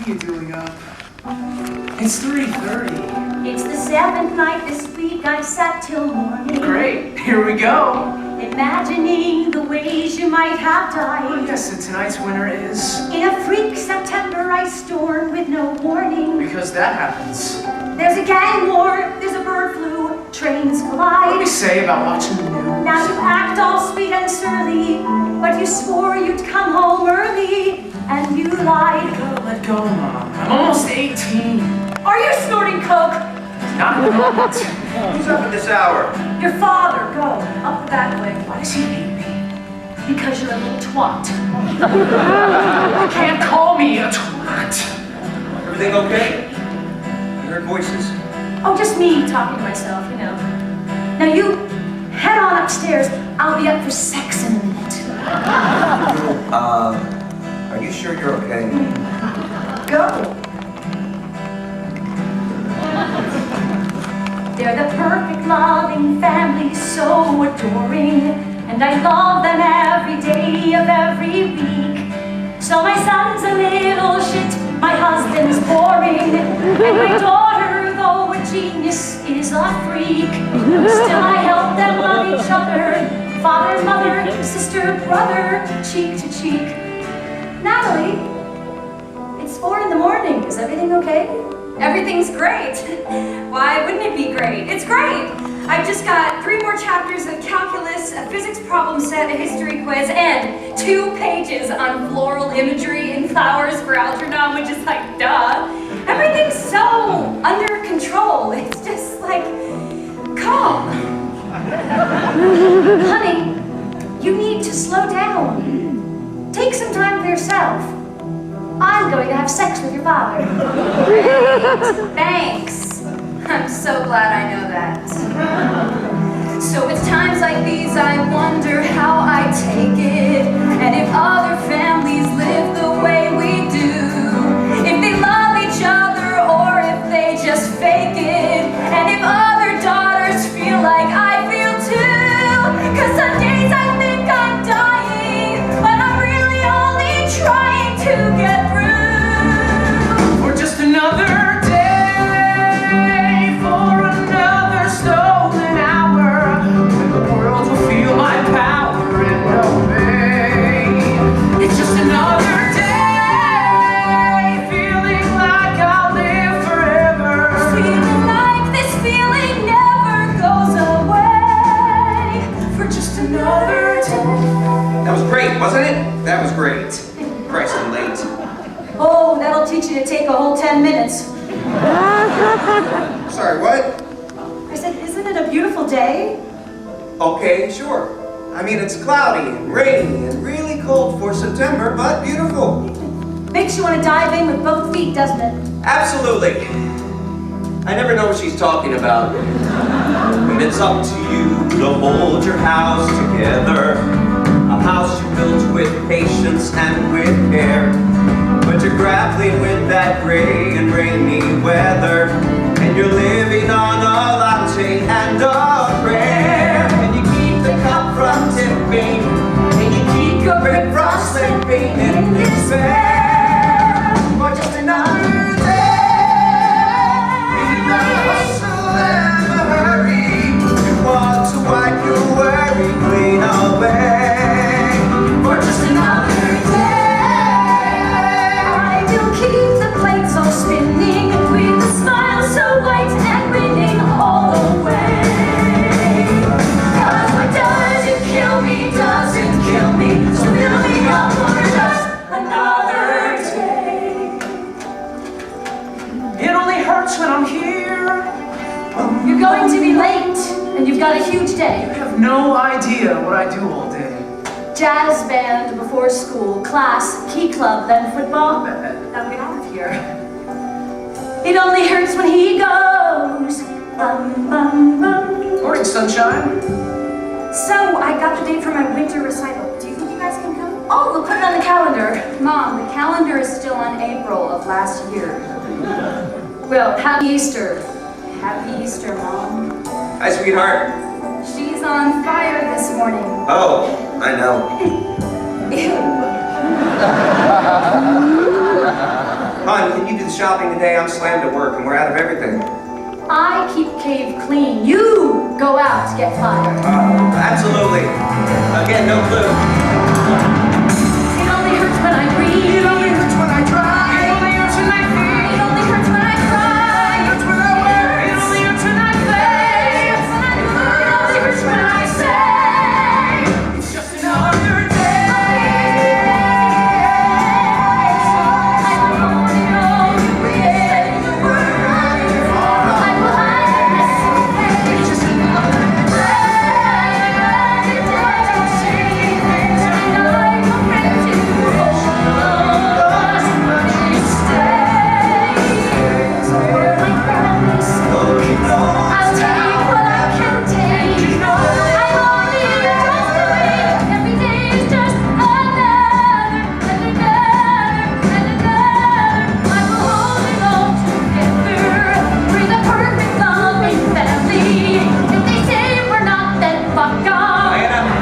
are you doing up? It's 3:30. It's the 7th night this week. I sat till morning. Great, here we go. Imagining the ways you might have died. Oh, yes, and tonight's winner is... In a freak September ice storm with no warning. Because that happens. There's a gang war, there's a bird flu, trains What do collide. we say about watching the news? Now you act all sweet and surly, but you swore you'd come home early, and you lied. Let go, Mom. I'm almost 18. Are you snorting coke? Not at the moment. Who's up at this hour? Your father, go, up the back way. Why does he hate me? Because you're a little twat. You can't call me a twat. Everything okay? You heard voices? Oh, just me talking to myself, you know. Now you head on upstairs. I'll be up for sex in a minute. Are you sure you're okay? Go. They're the perfect loving family, so adoring. And I love them every day of every week. So my son's a little shit, my husband's boring. And my daughter, though a genius, is a freak. Still I help them love each other. Father, mother, sister, brother, cheek to cheek. Natalie, it's 4 in the morning. Is everything okay? Everything's great. Why wouldn't it be great? It's great. I've just got 3 more chapters of calculus, a physics problem set, a history quiz, and 2 pages on floral imagery in flowers for Algernon, which is like, duh. Everything's so under control. It's just like, calm. Honey, you need to slow down. Take some time for yourself. I'm going to have sex with your father. Thanks. I'm so glad I know that. So it's times like these I wonder how I take it, and if other families live the way we do, if they love each other or if they just fake it, and if other daughters feel like I feel too. 'Cause some days I think I'm dying, but I'm really only trying to get through. For just another day, for another stolen hour, when the world will feel my power and obey. It's just another day, feeling like I'll live forever. Feeling like this feeling never goes away. For just another day. That was great, wasn't it? That was great. Christ, I'm late. Oh, that'll teach you to take a whole 10 minutes. Sorry, what? I said, isn't it a beautiful day? Okay, sure. I mean, it's cloudy and rainy and really cold for September, but beautiful. Makes you want to dive in with both feet, doesn't it? Absolutely. I never know what she's talking about. And it's up to you to hold your house together. A house you built with patience and with care. But you're grappling with that gray and rainy weather. And you're living on a latte and a prayer. And you keep the cup from tipping. And you keep your grip from slipping in despair. For just another day. In the hustle and the hurry. You want to wipe your worry clean away. For just another day. Keep the plates all spinning with a smile so white and winning all the way. 'Cause what doesn't kill me doesn't kill me. So fill me up for just another day. It only hurts when I'm here. You're going to be late, and you've got a huge day. I have no idea what I do all day. Jazz band before school, class, key club, then football. Now get out of here. It only hurts when he goes. Morning, sunshine. So, I got the date for my winter recital. Do you think you guys can come? Oh, we'll put it on the calendar. Mom, the calendar is still on April of last year. Well, happy Easter. Happy Easter, Mom. Hi, sweetheart. She's on fire this morning. Oh, I know. Ew. Hon, can the shopping today. I'm slammed at work and we're out of everything. I keep Cave clean. You go out to get fired. Absolutely. Again, no clue. It only hurts when I breathe. It only hurts when I try. It only hurts when I feel. It only hurts when I cry. It hurts when I work. It only hurts when I play. It only hurts when I say It's just another day. I will hold it all you create. I will hide it. It's just another I'll take what I can take. I'm only just a week. Every day is just another. I will hold it all together. We're the perfect loving family. If they say we're not, then fuck off.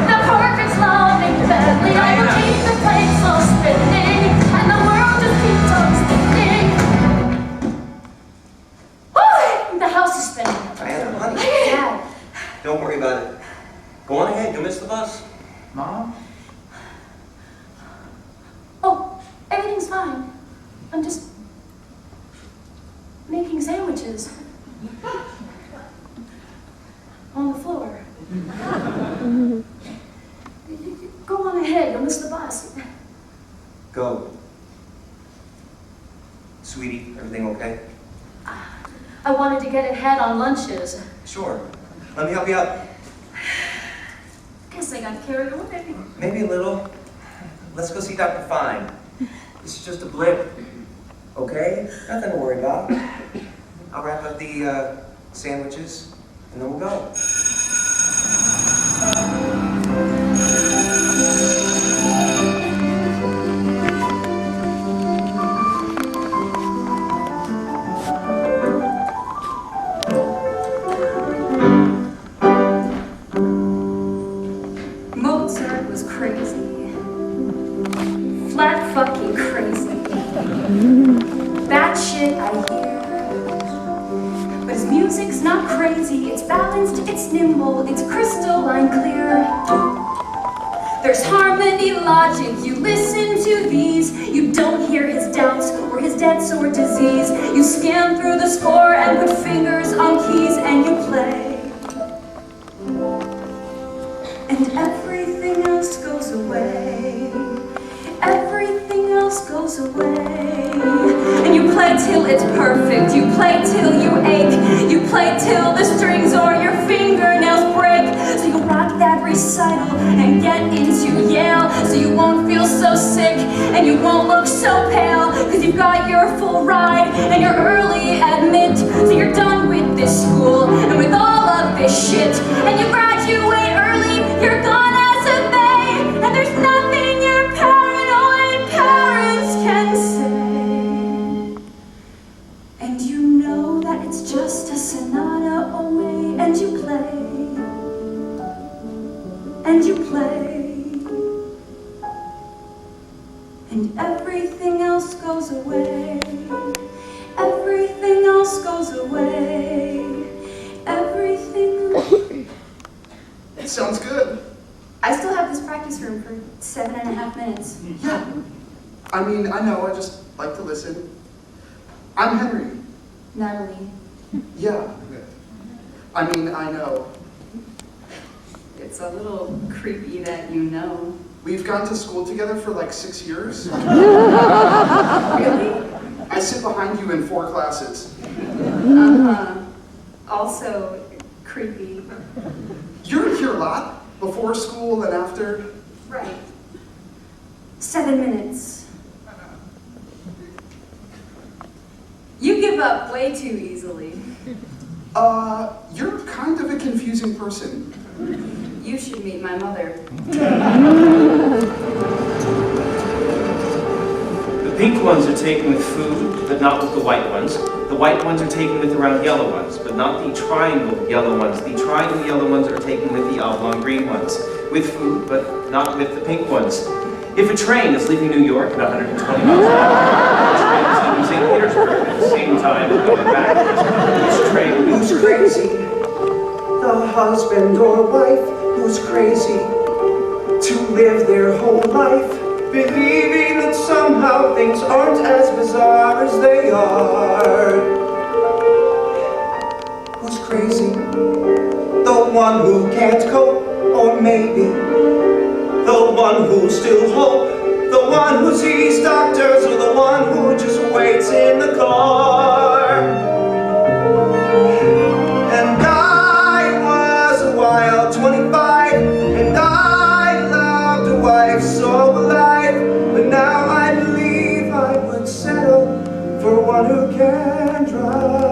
The perfect loving family. I will keep the place all spinning, and the world just keeps on spinning. The house is spinning. Diana, honey, Dad. don't worry about it. Go on ahead, you'll miss the bus. Mom? Oh, everything's fine. I'm just making sandwiches on the floor. Go on ahead, you'll miss the bus. Go. Sweetie, everything okay? I wanted to get ahead on lunches. Sure. Let me help you out. Guess I got carried away. Maybe a little. Let's go see Dr. Fine. This is just a blip. Okay? Nothing to worry about. I'll wrap up the sandwiches and then we'll go. Mozart was crazy. Flat fucking crazy. Bad shit I hear. But his music's not crazy. It's balanced, it's nimble, it's crystalline clear. There's harmony, logic, you listen to these. You don't hear his doubts or his debts or disease. You scan through the score and put fingers on keys and you play. And everything else goes away. Everything else goes away. And you play till it's perfect. You play till you ache. You play till the strings or your fingernails break. So you rock that recital and get into Yale. So you won't feel so sick and you won't look so pale. Cause you've got your full ride and you're early admit. So you're done with this school and with all of this shit. And you graduate early, you're gone as a bay. And there's nothing your paranoid parents can say. And you know that it's just a sonata away. And you play. And you play. And everything else goes away. Everything else goes away. Everything. It sounds good. I still have this practice room for 7.5 minutes. Yeah. I mean, I know, I just like to listen. I'm Henry. Natalie. Yeah. I mean, I know. It's a little creepy that you know. We've gone to school together for like 6 years. Really? I sit behind you in 4 classes. Also creepy. You're here a lot, before school and after. Right. 7 minutes. You give up way too easily. You're kind of a confusing person. You should meet my mother. The pink ones are taken with food, but not with the white ones. The white ones are taken with the round yellow ones, but not the triangle yellow ones. The triangle yellow ones are taken with the oblong green ones. With food, but not with the pink ones. If a train is leaving New York at 120 miles an hour, the train is leaving St. Petersburg at the same time and going back. Who's crazy? The husband or wife who's crazy to live their whole life believing that somehow things aren't as bizarre as they are. Who's crazy? The one who can't cope, or maybe the one who still hope, the one who sees doctors, or the one who just waits in the car. And I was a wild 25, and I loved a wife so alive, but now I believe I would settle for one who can drive.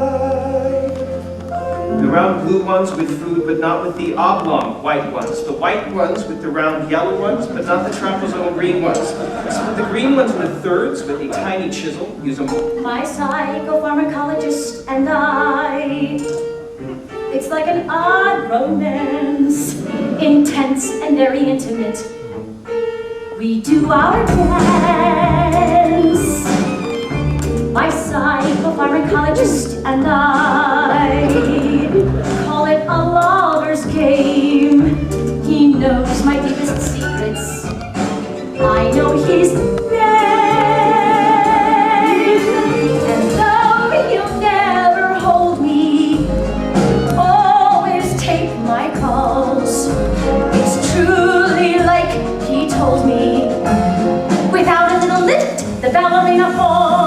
The round blue ones with food, but not with the oblong white ones. The white ones with the round yellow ones, but not the trapezoidal green ones. So the green ones with thirds, with a tiny chisel, use them. My psychopharmacologist and I, it's like an odd romance, intense and very intimate. We do our dance. My psychopharmacologist and I call it a lover's game. He knows my deepest secrets. I know his name. And though he'll never hold me, always take my calls, it's truly like he told me. Without a little lift, the ballerina falls.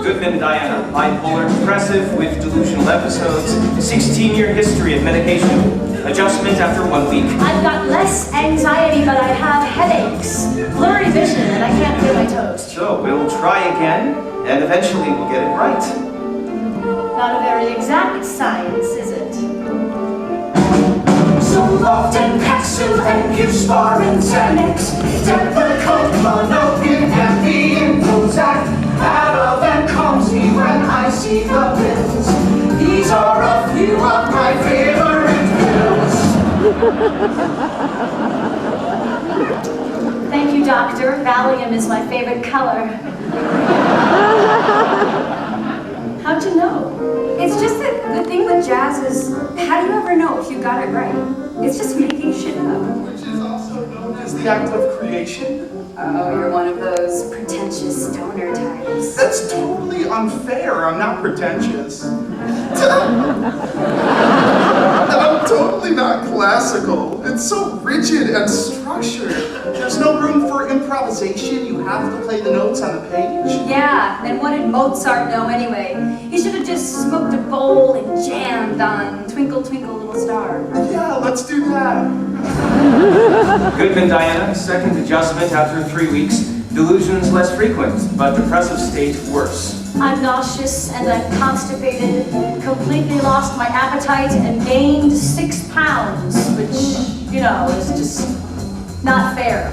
Goodman Diana, bipolar, depressive with delusional episodes, 16-year history of medication, adjustment after 1 week. I've got less anxiety, but I have headaches, blurry vision, and I can't feel my toes. So we'll try again, and eventually we'll get it right. Not a very exact science, is it? So often capsule and give spar and Xanax, Depakote, Clonopin, Ambien, Prozac. Ativan calms me when I see the pills. These are a few of my favorite pills. Thank you, doctor. Valium is my favorite color. How'd you know? It's just that the thing with jazz is, how do you ever know if you got it right? It's just making shit up. Which is also known as the act of creation. Oh, you're one of those pretentious stoner types. That's totally unfair. I'm not pretentious. I'm totally not classical. It's so rigid and structured. There's no room for improvisation. You have to play the notes on the page. Yeah, and what did Mozart know anyway? He should have just smoked a bowl and jammed on Twinkle Twinkle Little Star. Yeah, let's do that. Goodman Diana, second adjustment after 3 weeks, delusions less frequent, but depressive state worse. I'm nauseous and I'm constipated, completely lost my appetite and gained 6 pounds, which, you know, is just not fair.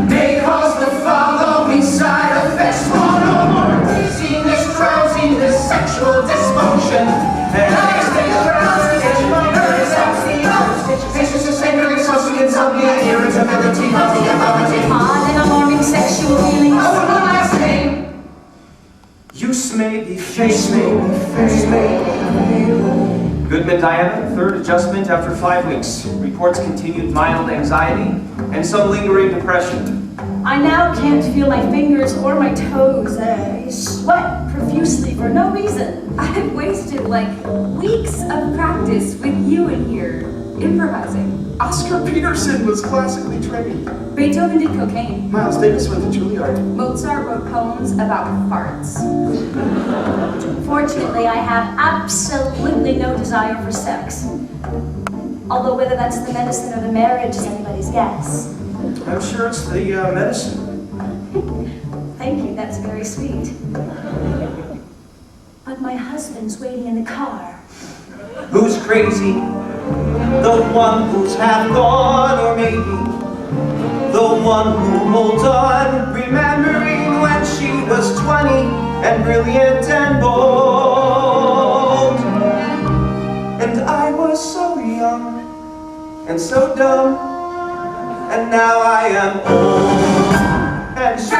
May cause the following side effects: monomore, dizziness, drowsiness, sexual dysfunction, and I stay around, catch my nerves, patience, sustained exhaustion, insomnia, irritability, nausea, vomiting, Odd and alarming sexual feelings. oh, and one last name. Use may be face may. Goodman Diana, third adjustment after 5 weeks. Reports continued mild anxiety and some lingering depression. I now can't feel my fingers or my toes. I sweat profusely for no reason. I've wasted like weeks of practice with you in here, improvising. Oscar Peterson was classically trained. Beethoven did cocaine. Miles Davis went to Juilliard. Mozart wrote poems about farts. Fortunately, I have absolutely no desire for sex. Although whether that's the medicine or the marriage is anybody's guess. I'm sure it's the medicine. Thank you, that's very sweet. But my husband's waiting in the car. Who's crazy? The one who's half gone, or maybe the one who holds on, remembering when she was 20 and brilliant and bold. And I was so young and so dumb and now I am old. And she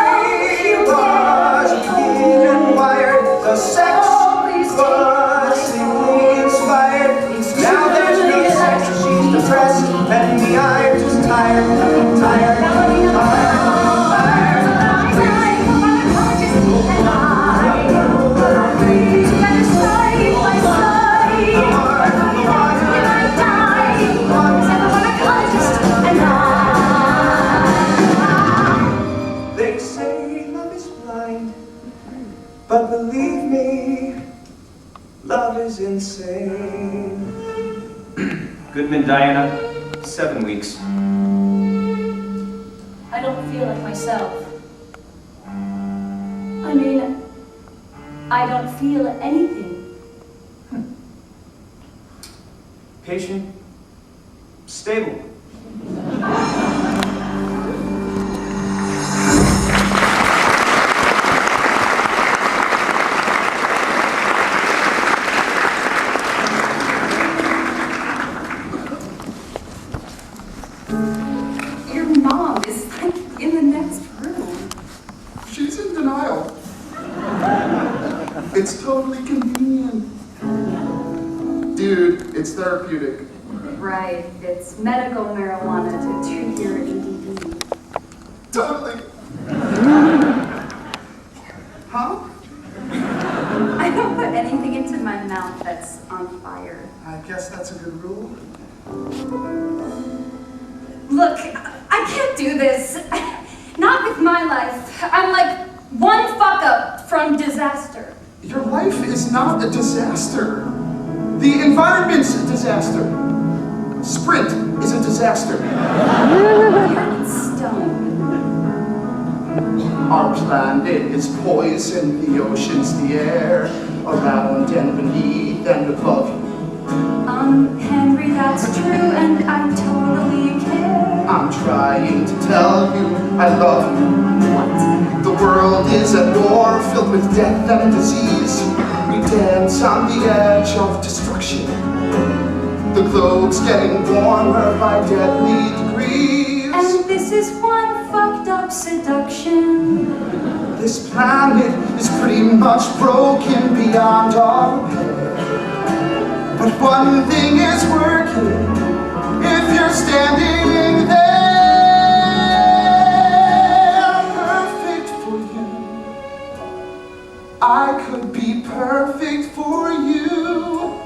was weak and wired, the sex was simply inspired. Now there's no sex, she's depressed, and me, I'm just tired, tired. They say love is blind, but believe me, love is insane. Goodman, Diana, 7 weeks. I don't feel like myself. I mean, I don't feel anything. Patient, stable. Your mom is like in the next room. She's in denial. It's totally convenient. Dude, it's therapeutic. Right, it's medical marijuana to treat your ADD. Totally. Huh? I don't put anything into my mouth that's on fire. I guess that's a good rule. Look, I can't do this. Not with my life. I'm like one fuck up from disaster. Your life is not a disaster. The environment's a disaster. Sprint is a disaster. You're stone. Our planet is poison, the oceans, the air, around and beneath and above you. Henry, that's true, and I totally care. I'm trying to tell you I love you. What? The world is a door filled with death and disease. We dance on the edge of destruction. The globe's getting warmer by deadly degrees. And this is one fucked up seduction. This planet is pretty much broken beyond all repair. But one thing is working if you're standing there. Perfect for you. I could be perfect for you.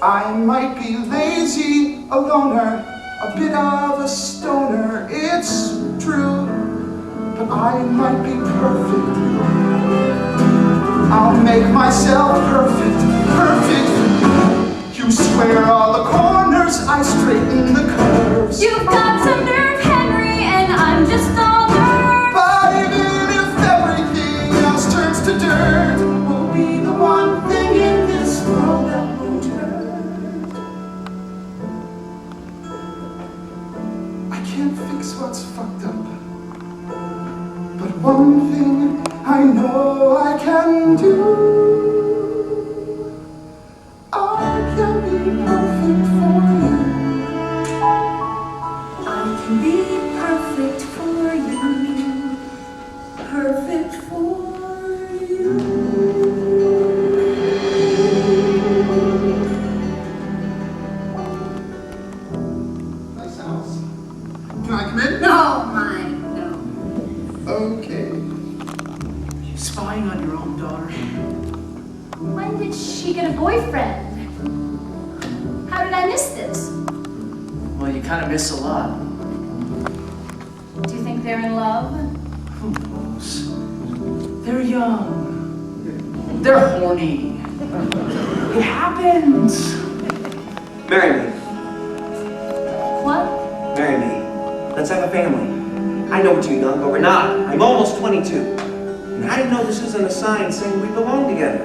I might be lazy, a loner, a bit of a stoner, it's true, but I might be perfect. I'll make myself perfect, perfect. You square all the corners, I straighten the curves. You've got some nerve, Henry, and I'm just all nerve. But even if everything else turns to dirt, we'll be the one thing in this world that won't hurt. I can't fix what's fucked up, but one thing I know I can do. I can be perfect for you. I can be perfect for you. Perfect for you. Nice house. Can I come in? No, mine, no. Okay. Are you spying on your own daughter? When did she get a boyfriend? How did I miss this? Well, you kind of miss a lot. Do you think they're in love? Who knows? They're young. They're horny. It happens. Marry me. What? Marry me. Let's have a family. I know we're too young, but we're not. I'm almost 22. And how do you know this isn't a sign saying we belong together?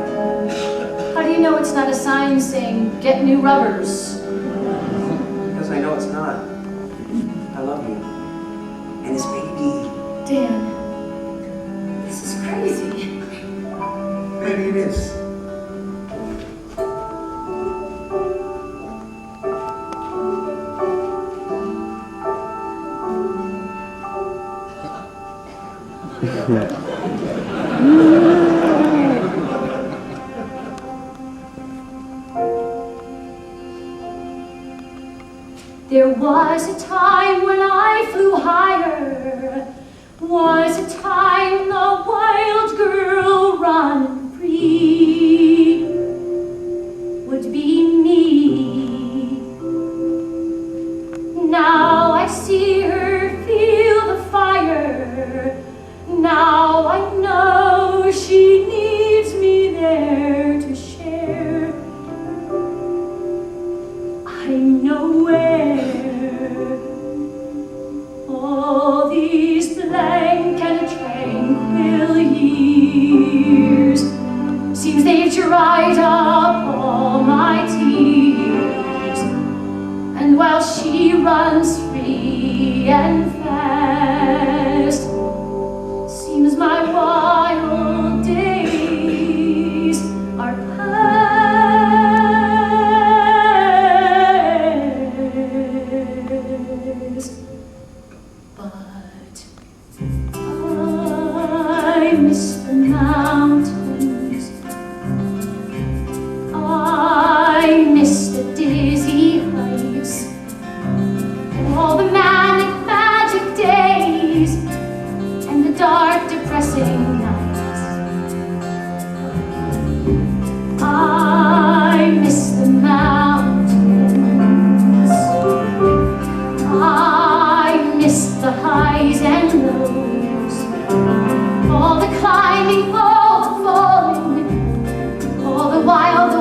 How do you know it's not a sign saying, get new rubbers? Because I know it's not. I love you. And this baby. Dan, this is crazy. Maybe it is. There was a time when I flew higher, was a time the wild girl run free would be me. Now I see her feel the fire, now I know she needs me there to share. I'm nowhere. All these blank and tranquil years seems they've dried up all my tears. And while she runs free and fast, seems my wild days are past. But I miss the mountains, I miss the dizzy heights, all the manic magic days, and the dark depressing nights. I miss the mountains, I miss the highs and lows, all the climbing, all the falling, all the wild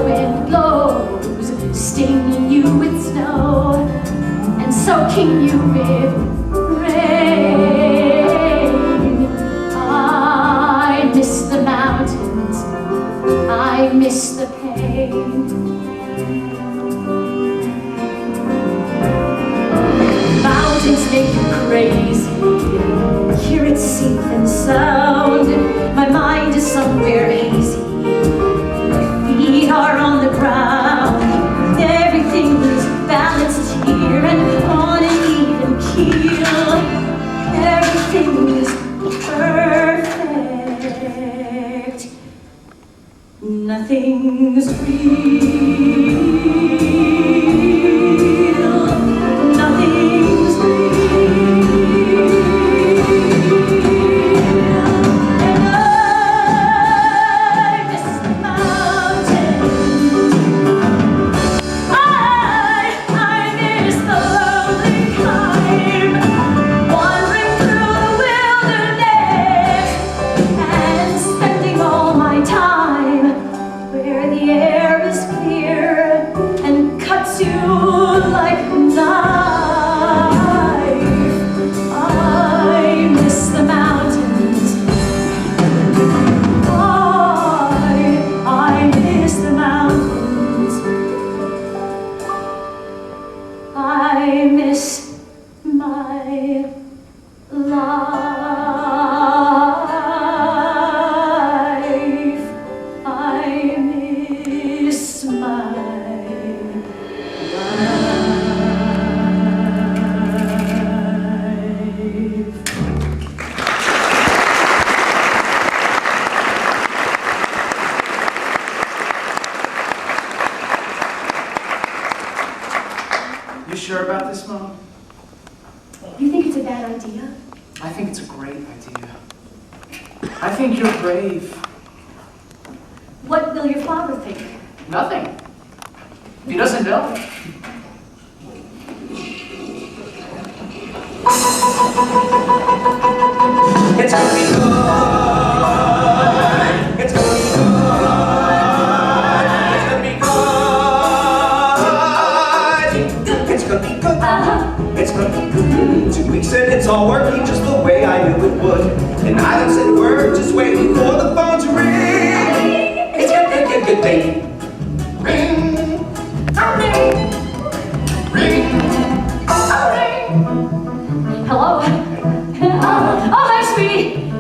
wind blows, stinging you with snow and soaking you with rain. I miss the mountains, I miss the pain. Mountains make you crazy, hear its seething sound. My mind is somewhere hazy, my feet are on the ground. Everything is balanced here and on an even keel. Everything is perfect, nothing's real, nothing's You sure about this, Mom? You think it's a bad idea? I think it's a great idea. I think you're brave. What will your father think? Nothing. He doesn't know. It's gonna be good. It's gonna be good. It's gonna be good. It's gonna be good. It's gonna be good. 2 weeks and it's all working just the way I knew it would. And I haven't said a word, just waiting for the phone to ring. It's gonna be a good day. Ring. Ring. Ring. Ring. Hello? Oh, hi, sweetie.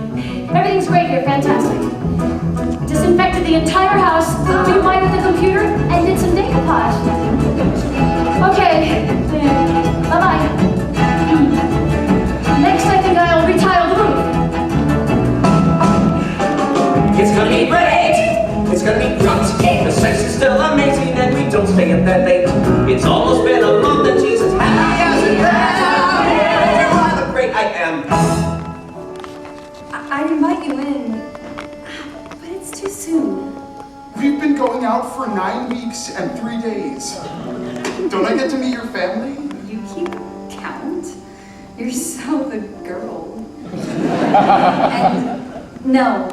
Everything's great here, fantastic. Disinfected the entire house, rewiped the computer, and did some decoupage. Okay, bye-bye. Next, I think I'll retile the roof. days. Don't I get to meet your family? You keep count? You're so the girl. And no.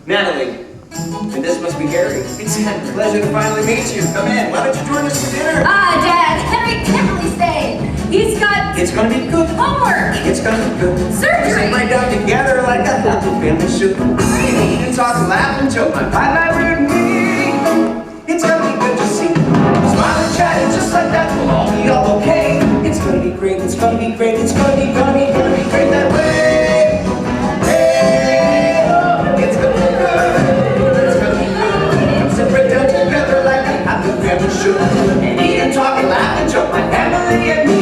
Natalie, and this must be Gary. It's a pleasure to finally meet you. Come in. Why don't you join us for dinner? Ah, Dad, Henry can't really stay. He's got It's gonna be good. homework. It's gonna be good. Surgery. Sit right down together like a happy family should. Eat and talk and laugh and joke. My bye with me. It's gonna be good to see. Smile and chat and just like that we'll all be all okay. It's gonna be great. It's gonna be great. It's gonna be great that way. Hey, it's gonna be good. It's gonna be good. Sit right down together like a happy family should. And eat and talk and laugh and joke. My family and me.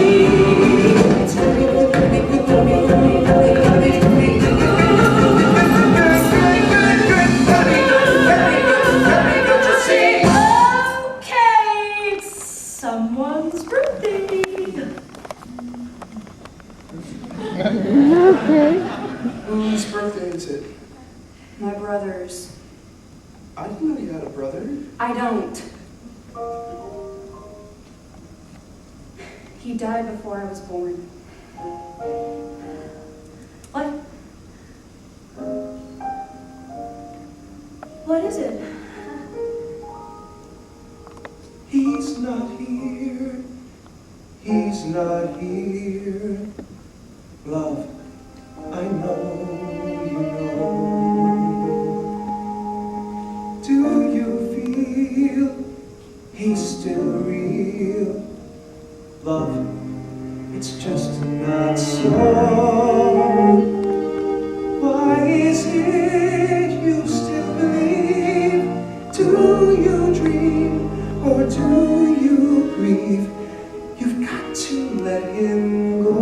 It's gonna be good. Gonna be good. Gonna be good. Gonna be good. Gonna be good. Gonna be good. Okay, it's someone's birthday. Whose birthday is it? My brother's. I didn't know you had a brother. I don't. He died before I was born. What? What is it? He's not here. He's not here. Love, I know you know. Do you feel he's still real? Love, it's just not so. Why is it you still believe? Do you dream or do you grieve? You've got to let him go.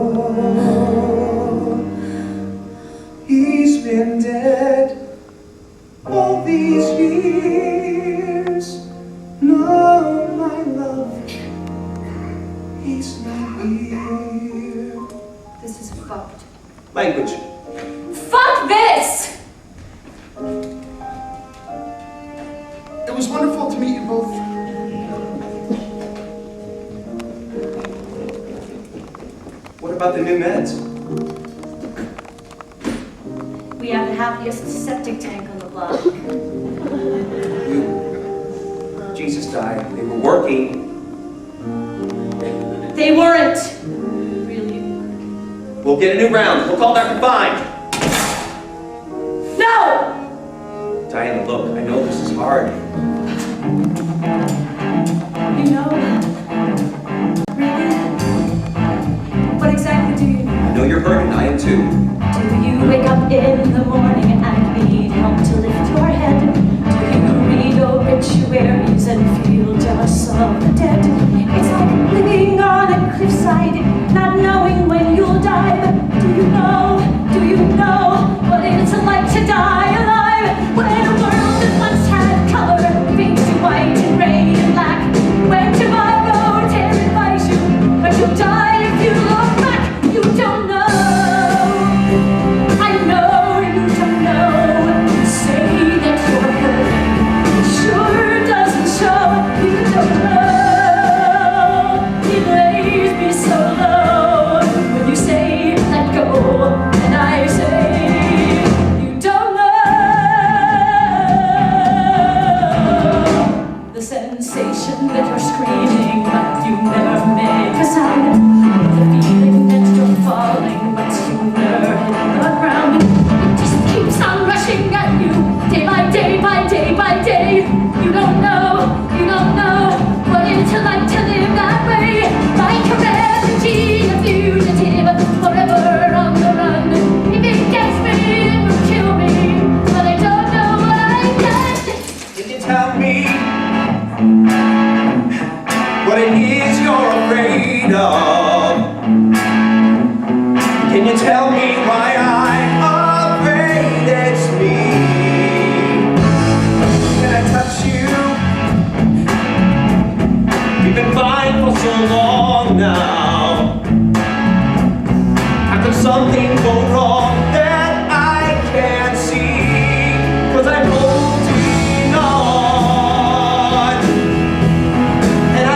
He's been dead all these years. No, my love, he's not here. This is fucked. Language. Fuck this! It was wonderful to meet you both. What about the new meds? We have the happiest septic tank on the block. Jesus died. They were working. They weren't. Really. We'll get a new round. We'll call Dr. Fine. No! Diana, look, I know this is hard. You know? Really? What exactly do you know? I know you're hurting. I am too. Do you wake up in the morning and need help to lift your head? Do you read obituaries and feel jealous of the dead? It's like living on a cliffside, not knowing when you'll die. But do you know what it's like to die alive? When a world that once had color fades to white and gray and black. When tomorrow terrifies you, but you'll die if you look back. You don't know. I know you don't know. Say that you're hurting. It sure doesn't show. You don't know. It lays me so low when you say let go, and I say you don't know. The sensation that you're screaming, but you never make a sound. The feeling that you're falling, but you never hit the ground. It just keeps on rushing at you, day by day by day by day. You don't know what it's like to live that way. Like a refugee, a fugitive, forever on the run. If it gets me, it will kill me, but I don't know what I get. Can you tell me what it is you're afraid of? Can you tell me why I'm afraid it's me? Can I touch you? We've been fine for so long now. How could something go wrong that I can't see? 'Cause I'm holding on, and I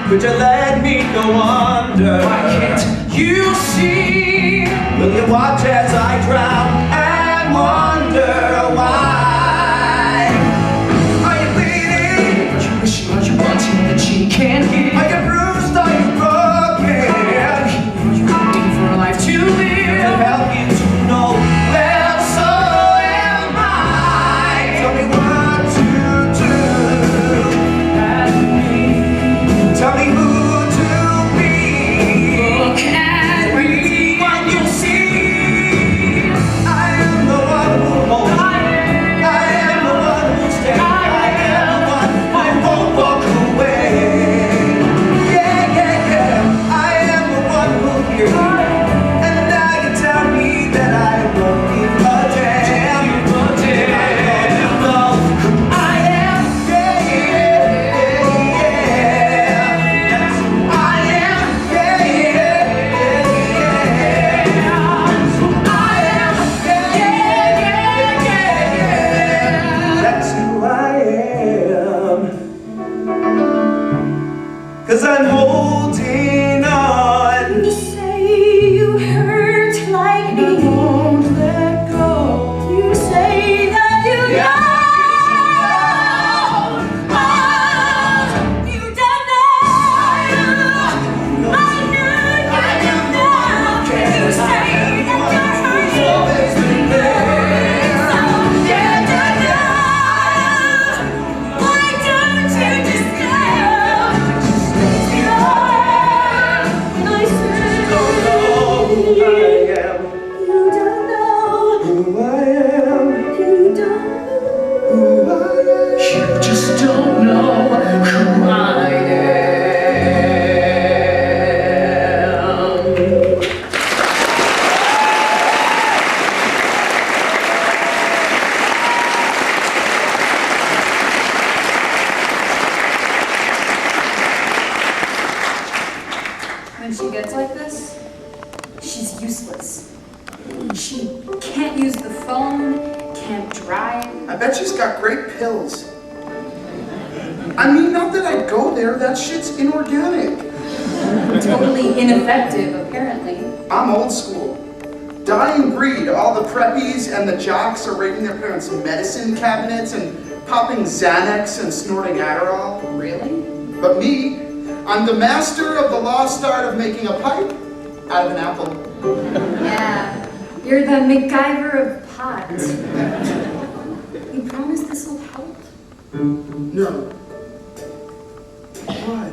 Could you let me go under? Why can't you see? Will you watch as I drown and wonder why? Are you bleeding? Are you wishing, are you wanting that she can't give? Are you bruised? Are you broken? Are you hoping for a life to Does it live? help you to know? Well, so am I. Tell me what to do. Tell me who to be. Look at me and you'll see. I am the one who holds you. I am the one who stays. I am the one who won't walk away. Yeah, yeah, yeah. I am the one who hears you. And now you tell me that I won't give a damn. I know who I am. Yeah, yeah, yeah. That's who I am. Yeah, yeah, yeah. That's who I am. Yeah, yeah. That's who I am. 'Cause I'm holding on. You say you hurt like me. Won't let go. You say that you know. Oh, you don't know. I knew you didn't know. You say that your heart is breaking. So you don't know. Why don't you just know? I said Don't know who I am. you don't know. Who I am. You don't know. Who I am. You just don't know who I am. When she gets like this, she's useless. She can't use the phone, can't drive. I bet she's got great pills. I mean, not that I'd go there, that shit's inorganic. Totally ineffective, apparently. I'm old school. Dying breed, all the preppies and the jocks are raiding their parents' medicine cabinets and popping Xanax and snorting Adderall. Really? But me, I'm the master of the lost art of making a pipe out of an apple. Yeah. You're the MacGyver of pot. You promise this will help? No. What?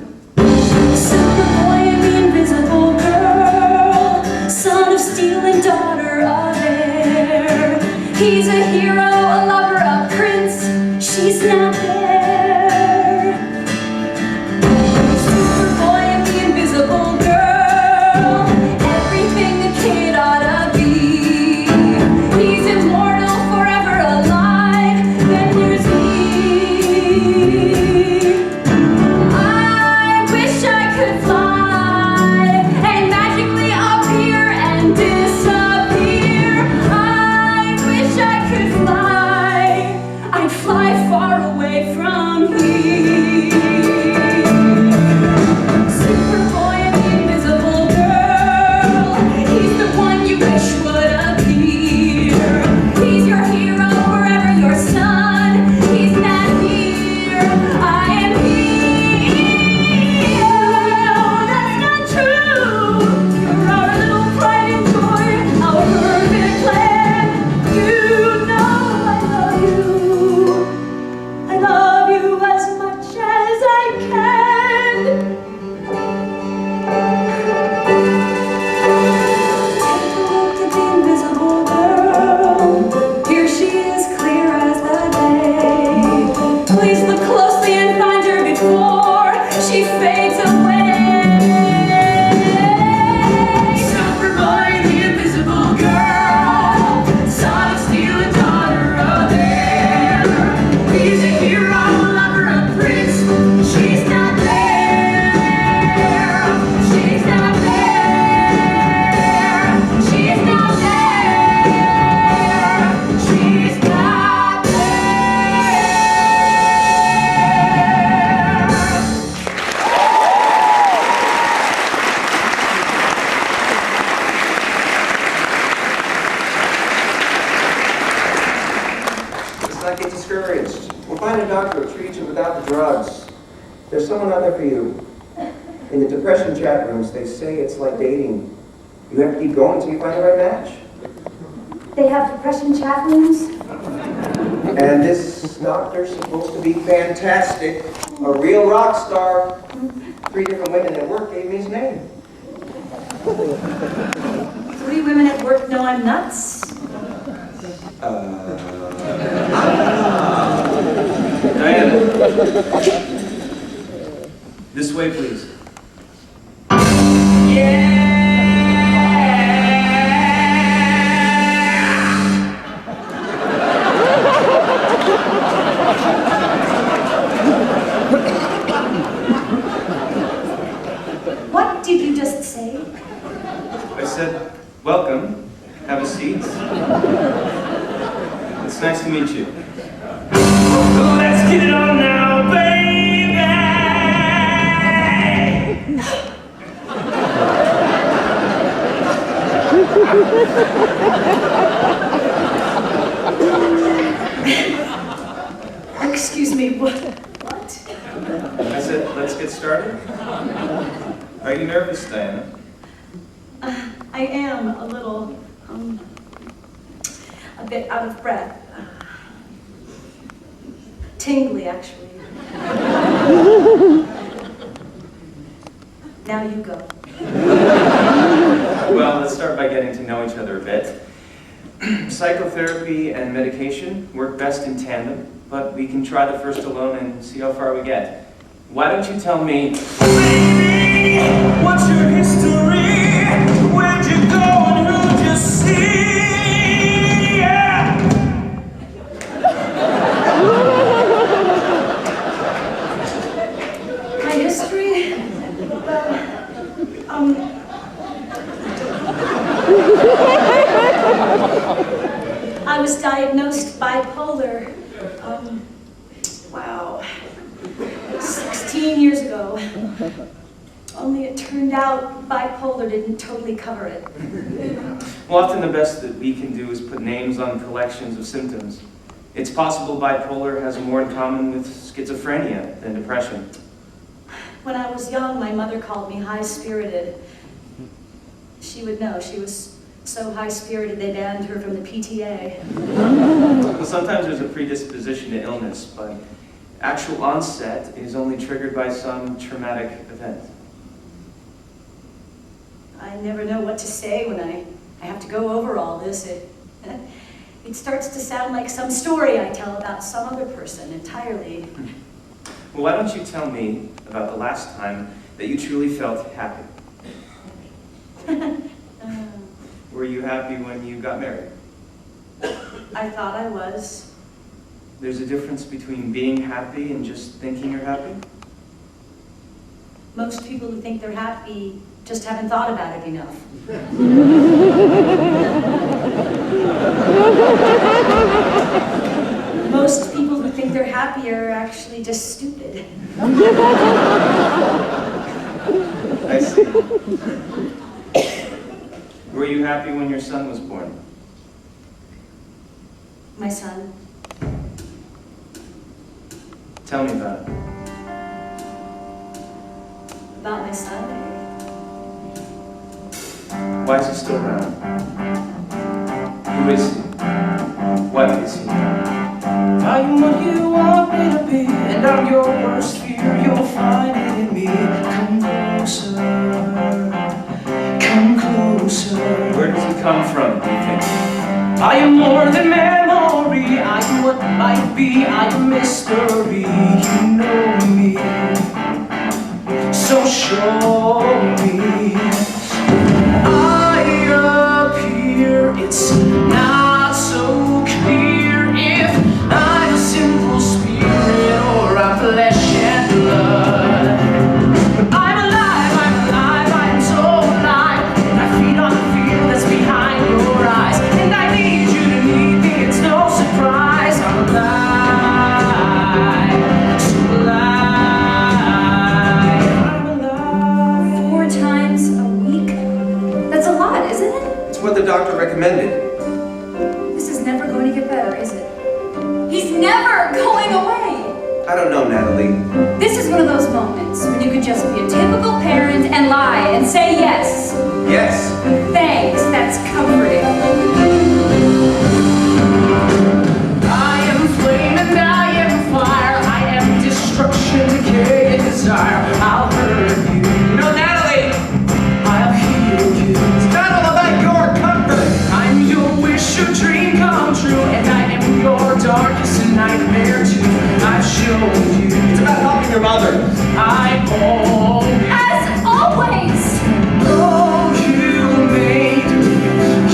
Silver boy and the invisible girl, son of steel and daughter of air. He's a hero, a lover, a prince. She's not there. Silver boy and the invisible girl, everything a kid ought to be. He's immortal, forever alive. Then there's me. find a doctor who treats you without the drugs. There's someone out there for you. In the depression chat rooms, they say it's like dating. You have to keep going until you find the right match. They have depression chat rooms? And this doctor's supposed to be fantastic. A real rock star. 3 different women at work gave me his name. 3 women at work know I'm nuts? Diana. This way, please. What did you just say? I said, welcome. Have a seat. It's nice to meet you. Let's get it on now, baby! Excuse me, what? I said, let's get started. Are you nervous, Diana? I am a little, a bit out of breath. Tingly, actually. Now you go. Well, let's start by getting to know each other a bit. Psychotherapy and medication work best in tandem, but we can try the first alone and see how far we get. Why don't you tell me, baby, what's your history? Where'd you go and who'd you see? Yeah. My history? I was diagnosed bipolar, wow, 16 years ago. Only it turned out bipolar didn't totally cover it. Well, often the best that we can do is put names on collections of symptoms. It's possible bipolar has more in common with schizophrenia than depression. When I was young, my mother called me high-spirited. She would know. She was so high-spirited they banned her from the PTA. Well, sometimes there's a predisposition to illness, but actual onset is only triggered by some traumatic event. I never know what to say when I have to go over all this. It starts to sound like some story I tell about some other person entirely. Well, why don't you tell me about the last time that you truly felt happy? Were you happy when you got married? I thought I was. There's a difference between being happy and just thinking you're happy? Most people who think they're happy just haven't thought about it enough. Most people who think they're happy are actually just stupid. I see. Were you happy when your son was born? My son. Tell me about it. About my son? Why is he still around? Who is he? What is he? I am what you want me to be, and I'm your worst fear. You'll find it in me. Come closer, come closer. Where does he come from, do you think? I am more than memory. I am what might be. I am mystery. You know me, so show me. I appear. It's not so clear if I'm a simple spirit or a flesh and blood. But I'm alive, I'm so alive. And I feed on the fear that's behind your eyes. And I need you to need me, it's no surprise. I'm alive, so alive. I'm alive. 4 times a week? That's a lot, isn't it? It's what the doctor recommended. This is never going to get better, is it? He's never going away! just be a typical parent and lie and say yes. Yes. Thanks, that's comforting. I am flame and I am fire. I am destruction, decay, and desire. I'll hurt you. No, Natalie! I'll heal you. It's not all about your comfort. I'm your wish, your dream come true, and I am your darkest nightmare too. I've shown you. It's about helping your mother. I own. As always! Oh, you made me.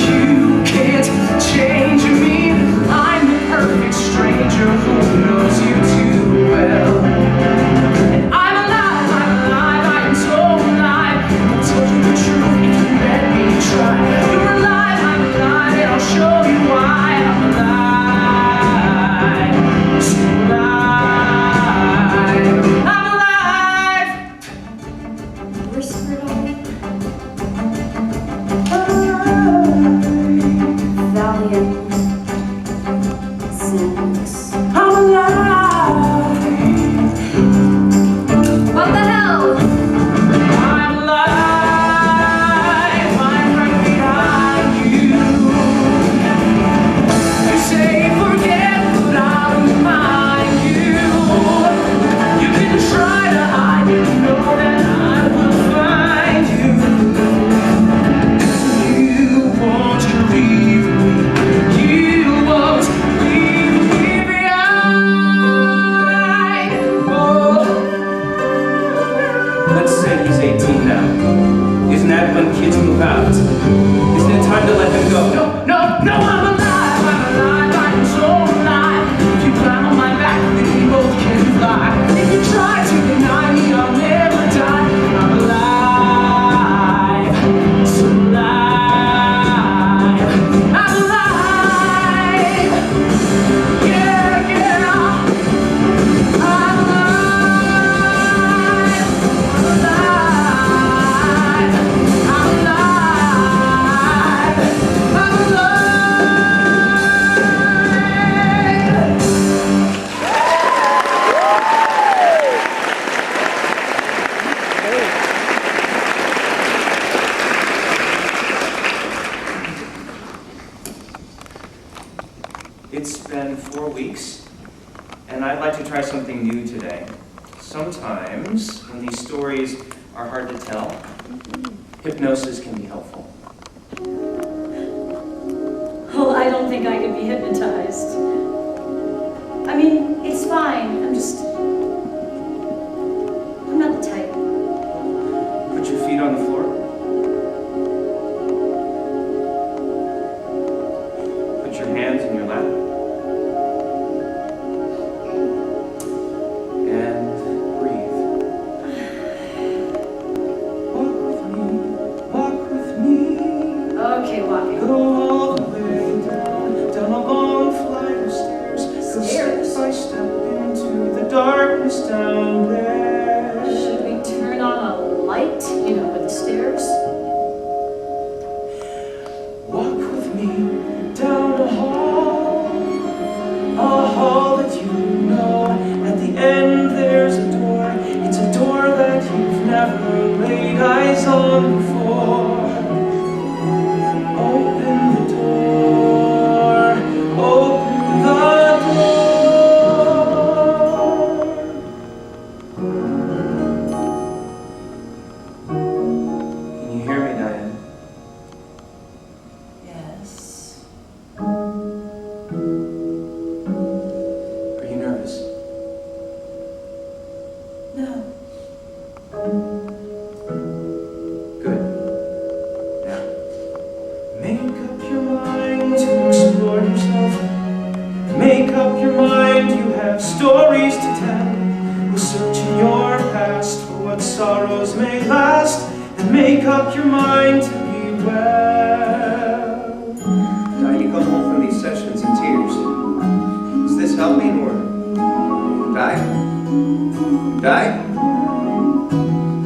You can't change me. I'm the perfect stranger who knows you too well. And I'm alive, I am so alive. I'll tell you the truth if you let me try. You're alive, I'm alive, and I'll show you why I'm alive. So alive. I'm alive. Whisper it all. Valiant. Six. I'm alive. What the hell? I'm alive. I'm right behind you. You say forget, but I'll remind you. You can try to hide, but you know that I will find you. You won't leave me. You won't leave me behind. Oh. Let's say he's 18 now. Isn't that when kids move out? Isn't it time to let him go? No, I'm alive, I'm so alive. If you climb on my back, then we both can fly. If you try to deny me, I'll never die. I'm alive, so alive. I'm alive, yeah. I'm alive, I'm alive. It's been 4 weeks, and I'd like to try something new today. Sometimes, when these stories are hard to tell, hypnosis can be helpful. Oh, I don't think I could be hypnotized. I mean, it's fine. I'm not the type. Put your feet on the floor. Put your hands in your lap. And breathe. Walk with me. Okay, walking. Go all the way down a long flight of stairs. Go step by step into the darkness down there. Should we turn on a light, with the stairs? Walk with me down a hall that you know. At the end there's a door. It's a door that you've never laid eyes on before. Open the door. Open the door. Can you hear me, Diane? Yes. Are you nervous? No. Good. Now, make up your mind to explore yourself. Make up your mind, you have stories to tell. We'll search in your past for what sorrows may last. And make up your mind to be well. Now you come home from these sessions in tears. Is this helping or die? Die?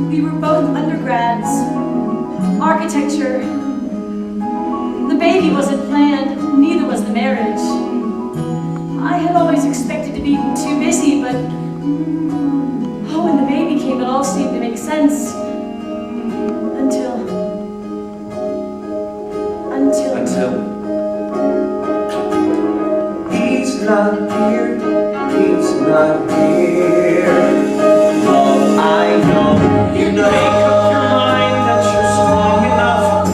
We were both undergrads. Architecture. The baby wasn't planned, neither was the marriage. I had always expected to be too busy, but Oh, when the baby came, it all seemed to make sense. Until... He's not here, he's not here. Love, I know, you know. Make up your mind that you're strong enough.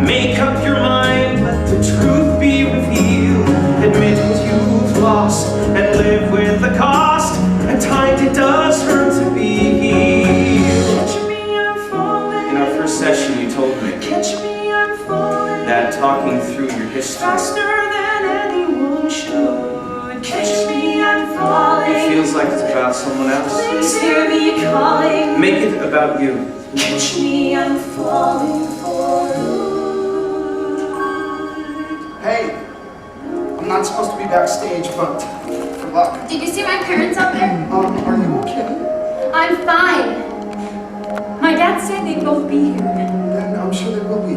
Make up your mind, let the truth be revealed. Admit what you've lost and live with the cost. At times it does hurt to be healed. Catch me, I'm falling. In our first session, you told me Catch me, I'm falling. that talking through your history, Faster than anyone should. Catch me, I'm falling. it feels like it's about someone else. Please hear me calling. Make it about you. Catch me, I'm falling for Hey, I'm not supposed to be backstage, but good luck. Did you see my parents up there? Are you okay? I'm fine. My dad said they'd both be here. Then I'm sure they will be.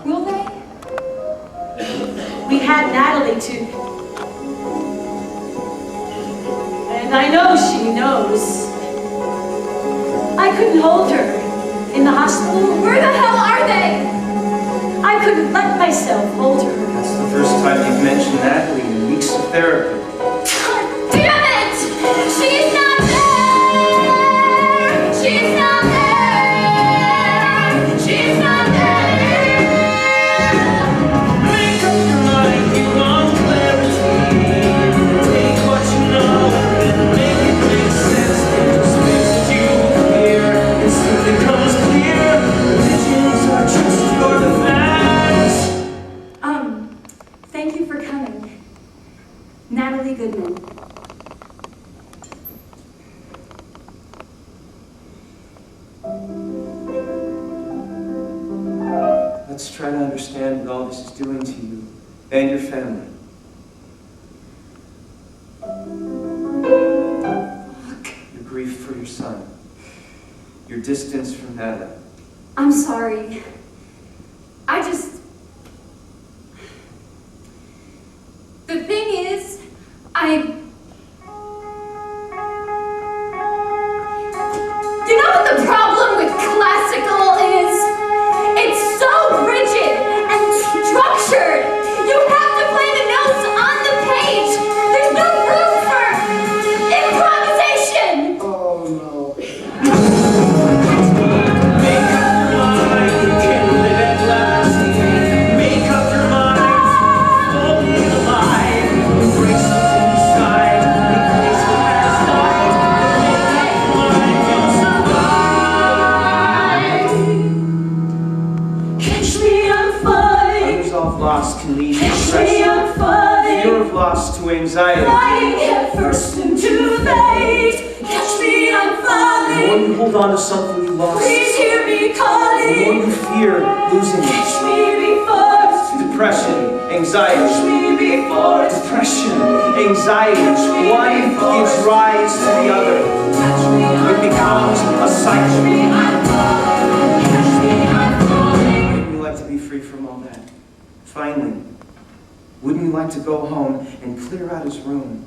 Will they? We had Natalie too. And I know she knows. I couldn't hold her in the hospital. Where the hell are they? I couldn't let myself hold her. That's the first time you've mentioned Natalie in weeks of therapy. God damn it! She's not there! She's not there! She's not there! Make up your mind, you want clarity. Take what you know and make it make sense. It just makes you clear. It soon becomes clear. Visions are just your defense. Thank you for coming. Natalie Goodman. Let's try to understand what all this is doing to you and your family. Your grief for your son. Your distance from Natalie. I'm sorry. The thing is, You know what the problem with classical is? It's so rigid and structured. You have to play the notes on the page. There's no room for improvisation. Oh no. Make up your mind, you can live at last. Make up your mind, hold me alive. Break something inside, replace the past life. Make up your mind, you'll survive. Catch me, I'm falling. Unresolved loss can lead to Catch me, depression. I'm falling. Fear of loss to anxiety. Flying headfirst into fate. Catch me, I'm The more falling. you hold on to something you lost, Please hear me the more calling. you fear losing Catch it. me before. Depression, Catch anxiety, me before. depression, anxiety. One gives rise to the other. Catch me, It becomes a cycle. I'm falling. Catch me, I'm falling. Wouldn't you like to be free from all that? Finally, wouldn't you like to go home and clear out his room?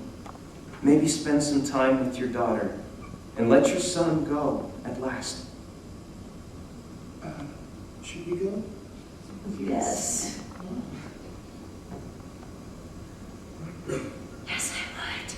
Maybe spend some time with your daughter and let your son go at last. Should we go? Yes. Yes, I would.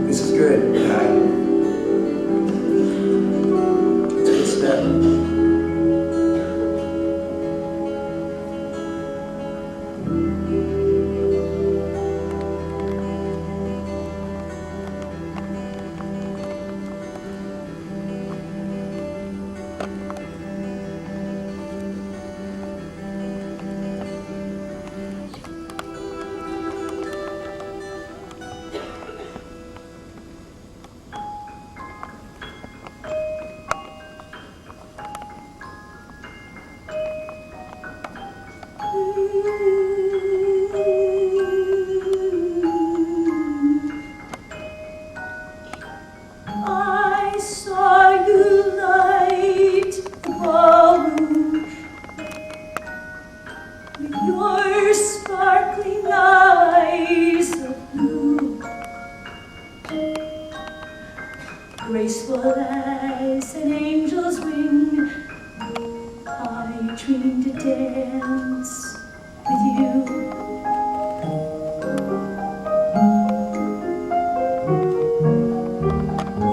This is good. It's a good step. graceful as an angel's wing. I dream to dance with you.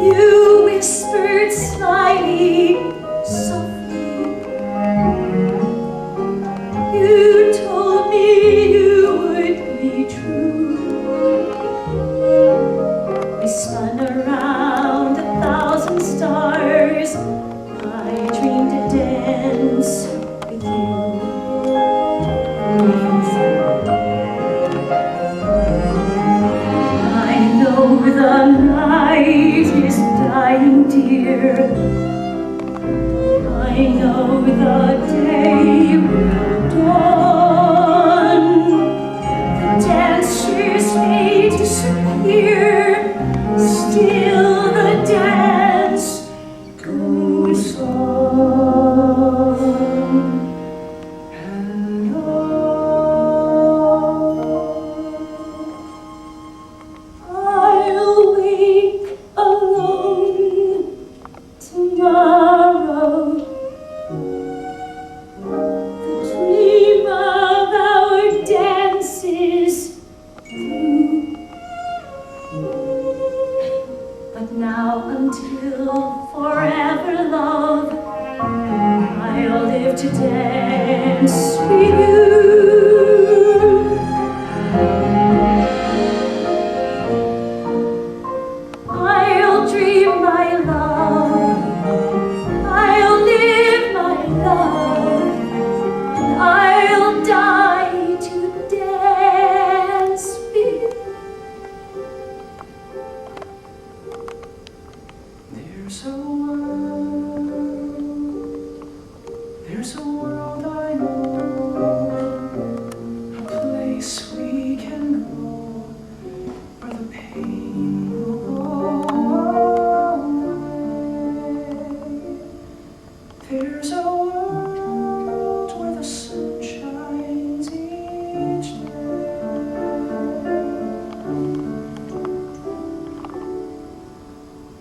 You whispered slyly, softly. You told me you would be true. We spun around 1,000 stars. I dreamed to dance with you. I know the night is dying, dear. I know the day will dawn. The dancers may disappear, still the dance goes on and on. I'll wake alone tomorrow. The dream of our dances through. But now until forever, love, I'll live to dance with you. I'll dream my love, I'll live my love, and I'll die to dance with you. There's a world I know, a place we can go, where the pain will go away. There's a world where the sun shines each day.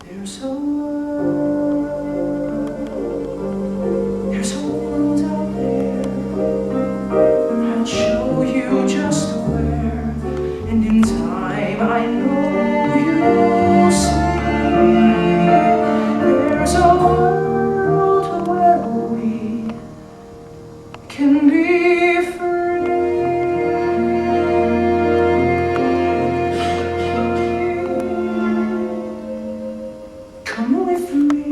There's a world out there. I'll show you just where, and in time I know you'll see. There's a world where we can be free. Come with me.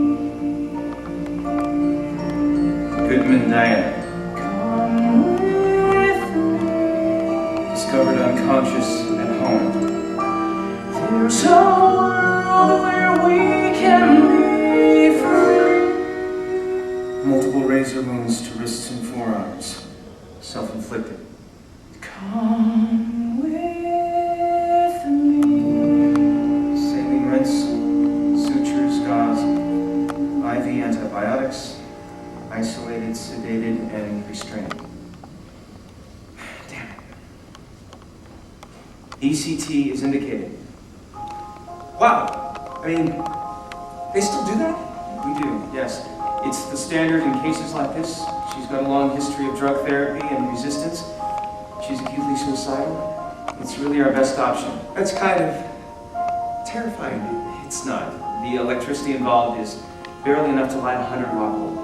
Goodman Diana, Come with me. discovered unconscious at home. There's a world where we can be free. Multiple razor wounds to wrists and forearms. Self-inflicted. Come with me. Saline rinse, sutures, gauze, IV antibiotics, isolated, sedated, and restrained. Damn it. ECT is indicated. Wow. I mean, they still do that? We do, yes. It's the standard in cases like this. She's got a long history of drug therapy and resistance. She's acutely suicidal. It's really our best option. That's kind of terrifying. It's not. The electricity involved is barely enough to light a 100-watt bulb.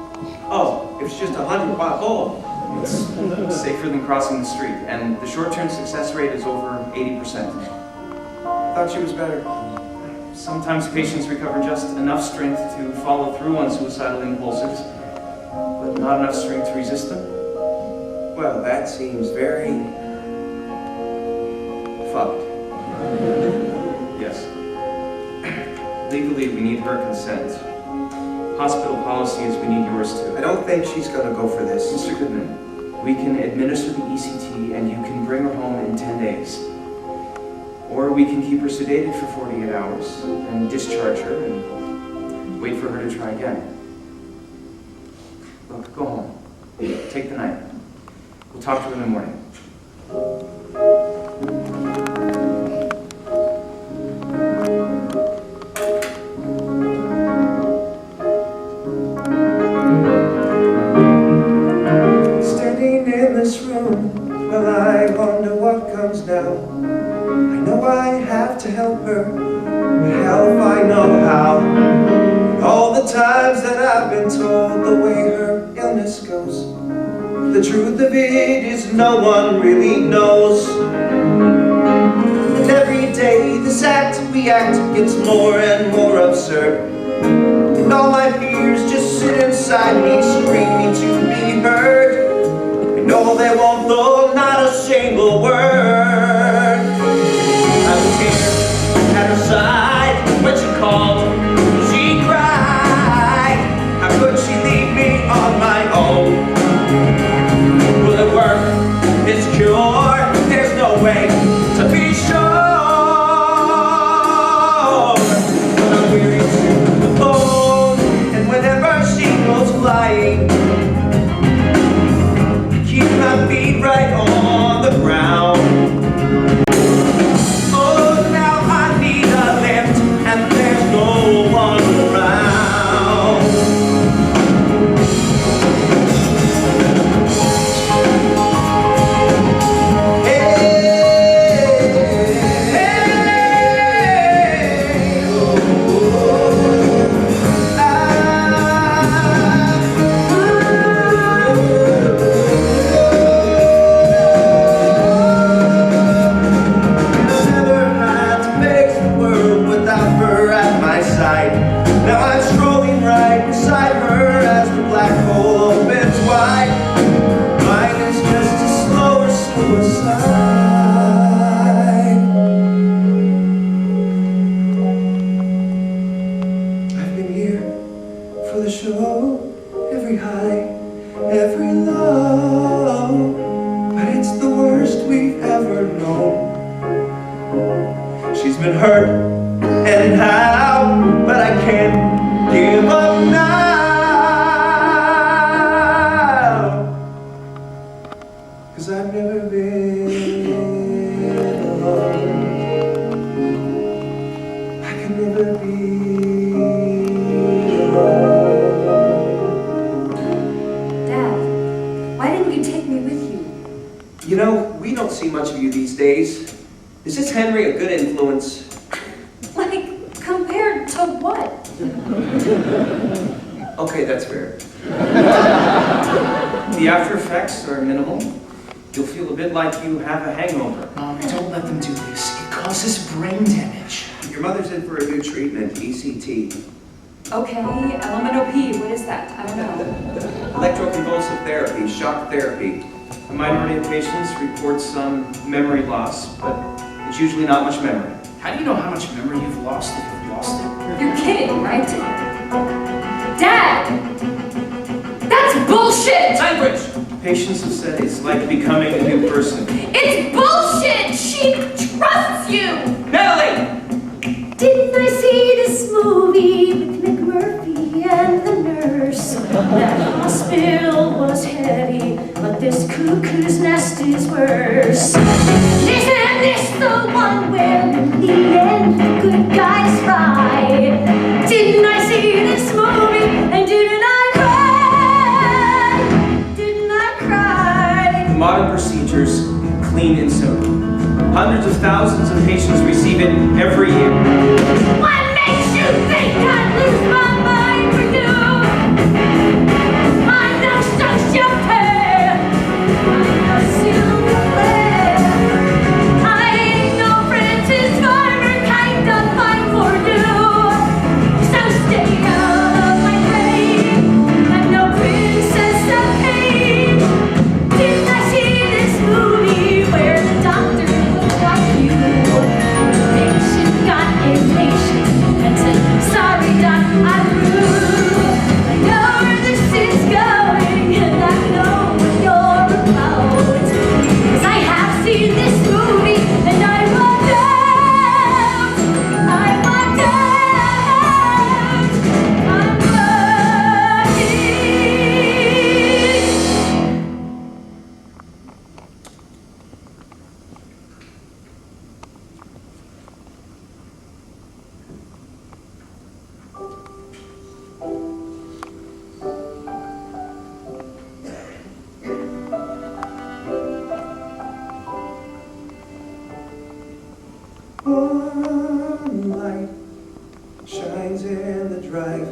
Oh, if it's just 100-watt bulb. It's safer than crossing the street, and the short-term success rate is over 80%. I thought she was better. Sometimes patients recover just enough strength to follow through on suicidal impulses, but not enough strength to resist them. Well, that seems very fucked. Yes. Legally, we need her consent. Hospital policy is we need yours too. I don't think she's gonna go for this. Mr. Goodman, we can administer the ECT and you can bring her home in 10 days. Or we can keep her sedated for 48 hours and discharge her and wait for her to try again. Look, go home. Take the night. We'll talk to her in the morning. The truth of it is no one really knows. And every day this act we act gets more and more absurd. And all my fears just sit inside me, screaming to be heard. I know they won't, though, not a single word. I was here at her side when she called. She cried. How could she leave me on my own? Will it work? It's cure. There's no way to be sure. But I'm weary to the bone, and whenever she goes flying, keep my feet right on the ground. Oh, now I need a lift, and there's no one around. Now I'm strolling right beside her as the black hole opens wide. Mine is just a slower suicide. I've been here for the show, every high, every low, but it's the worst we've ever known. She's been hurt and how, but I can't give up now, 'cause I've never been alone. I can never be alone. Dad, why didn't you take me with you? You know, we don't see much of you these days. Is this Henry a good influence? Like, compared to what? Okay, that's fair. The after effects are minimal. You'll feel a bit like you have a hangover. Mommy, don't let them do this. It causes brain damage. Your mother's in for a new treatment, ECT. Okay, LMNOP, what is that? I don't know. Electroconvulsive therapy, shock therapy. A minority of patients report some memory loss, but it's usually not much memory. How do you know how much memory you've lost if you've lost it? You're kidding, right? Dad! That's bullshit! Language! Patients have said it's like becoming a new person. It's bullshit! She trusts you! Natalie! Didn't I see this movie with McMurphy and the nurse? That hospital was heavy, but this cuckoo's nest is worse. Isn't this the one where in the end the good guys ride? Didn't I see this movie and didn't I cry? Didn't I cry? The modern procedures, clean and simple. Hundreds of thousands of patients receive it every year. What makes you think I'd lose my mind for you? I'm no sociopath. I'm no silverware. I ain't no Francis Farmer kind of fine for you. So stay out of my way. I'm no princess of pain. Didn't I see this movie where the doctor looked like you? The patient got impatient and said, sorry doc, I'm rude. I know where this is going and I know what you're about. 'Cause I have seen this movie and I walked out. I walked out. I'm One light shines in the drive.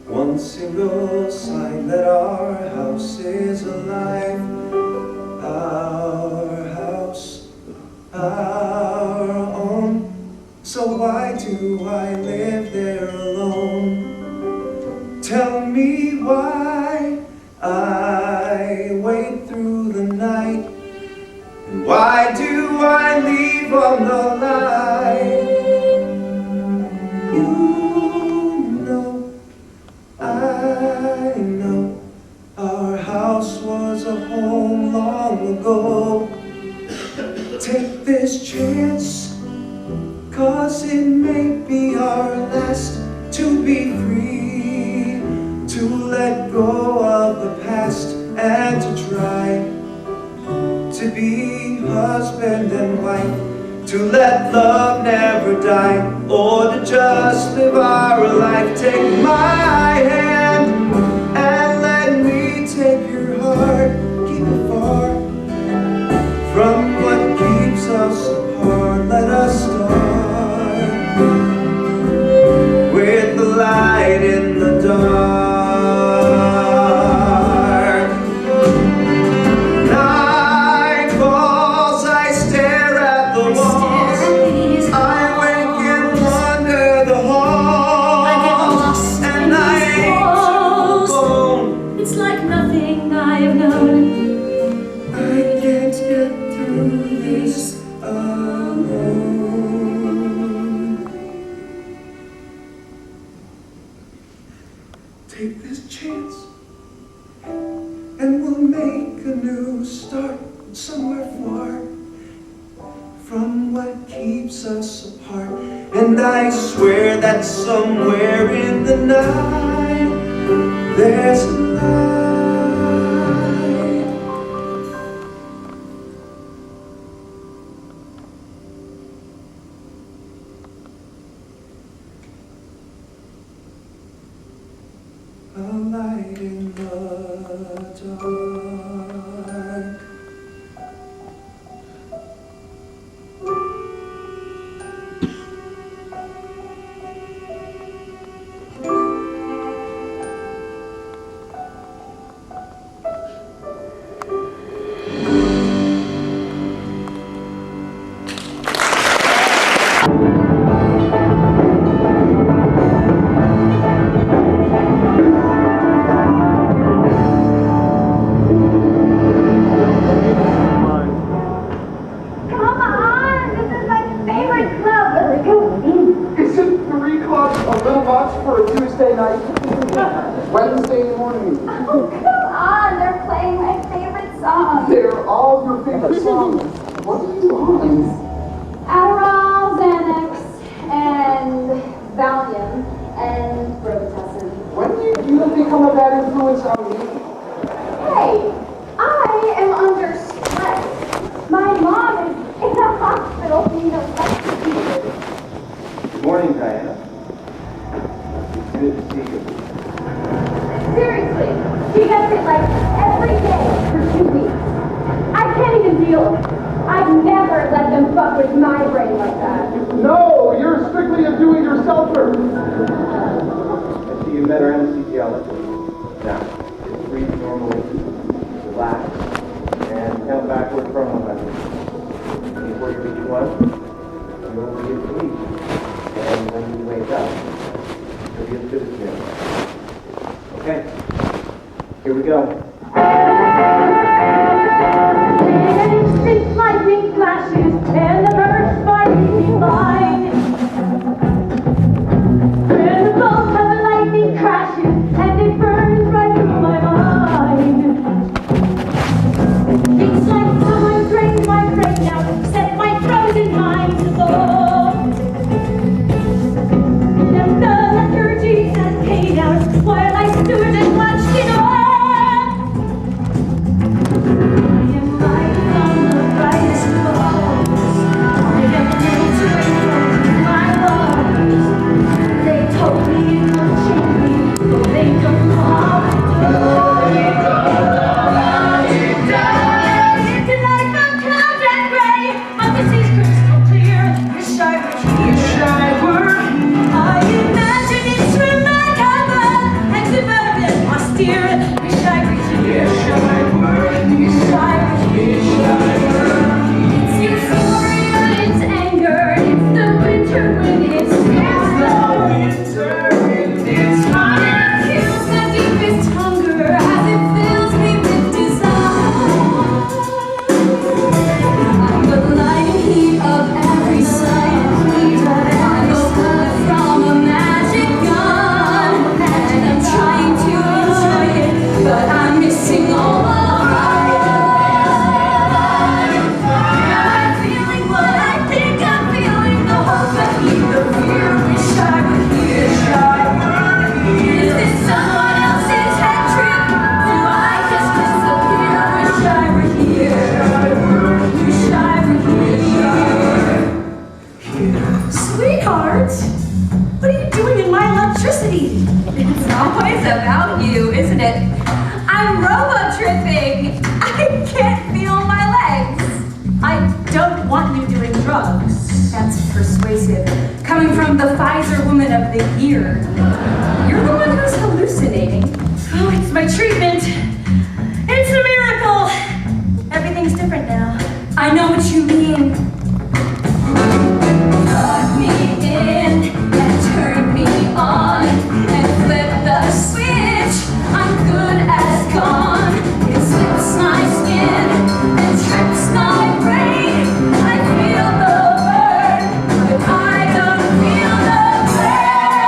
One one single sign that our house is alive. Our house, our own. So why do I live there alone? Tell me why I wait through the night. And why do I leave on the light? You know, I know, our house was a home long ago. Take this chance, 'cause it may be our last, to be free, to let go of the past and to try to be husband and wife, to let love never die, or to just live our life. Take my hand and let me take your heart. Keep it far from what keeps us apart. Let us start with the light in the dark. Night falls, I stare at the walls. I wake and wander the halls. I get lost and in I these ache walls. to the bone. It's like nothing I've known. I can't get through this alone. Take this chance, and we'll make a new start somewhere far from what keeps us apart. And I swear that somewhere in the night there's a light. A light in the dark. Come on, this is my favorite club. Let's go in. Isn't 3 clubs a little much for a Tuesday night? Wednesday morning. Oh, come on, they're playing my favorite song. They're all your favorite songs. What are you on? Adderall, Xanax, and Valium, and Robitussin. When did you become a bad influence on me? Hey, I am under stress. My mom is in the hospital being electrocuted. Good morning, Diana. Good to see you. Seriously, she gets it like every day for 2 weeks. I can't even deal with it. I've never let them fuck with my brain like that. No, you're strictly a do-it-yourselfer. I see you met our anesthesiologist. Now, just breathe normally, relax, and count backward from 100. Before you reach 1, you'll be asleep. And when you wake up, you'll be as good as new. Okay, here we go. Instant lightning flashes and the birds fighting line. When the bolts of the lightning crashes and it burns right through my mind. It's like someone drained my brain out, set my frozen mind to go. And the lethargy has paid out while I stood and watched it all. I am riding on the brightest balls. Lucy. It's always about you, isn't it? I'm robo-tripping. I can't feel my legs. I don't want you doing drugs. That's persuasive. Coming from the Pfizer Woman of the Year. You're the one who's hallucinating. Oh, it's my treatment. It's a miracle. Everything's different now. I know what you mean. Plug me in and turn me on and flip the switch. I'm good as gone. It slips my skin and trips my brain. I feel the burn, but I don't feel the pain.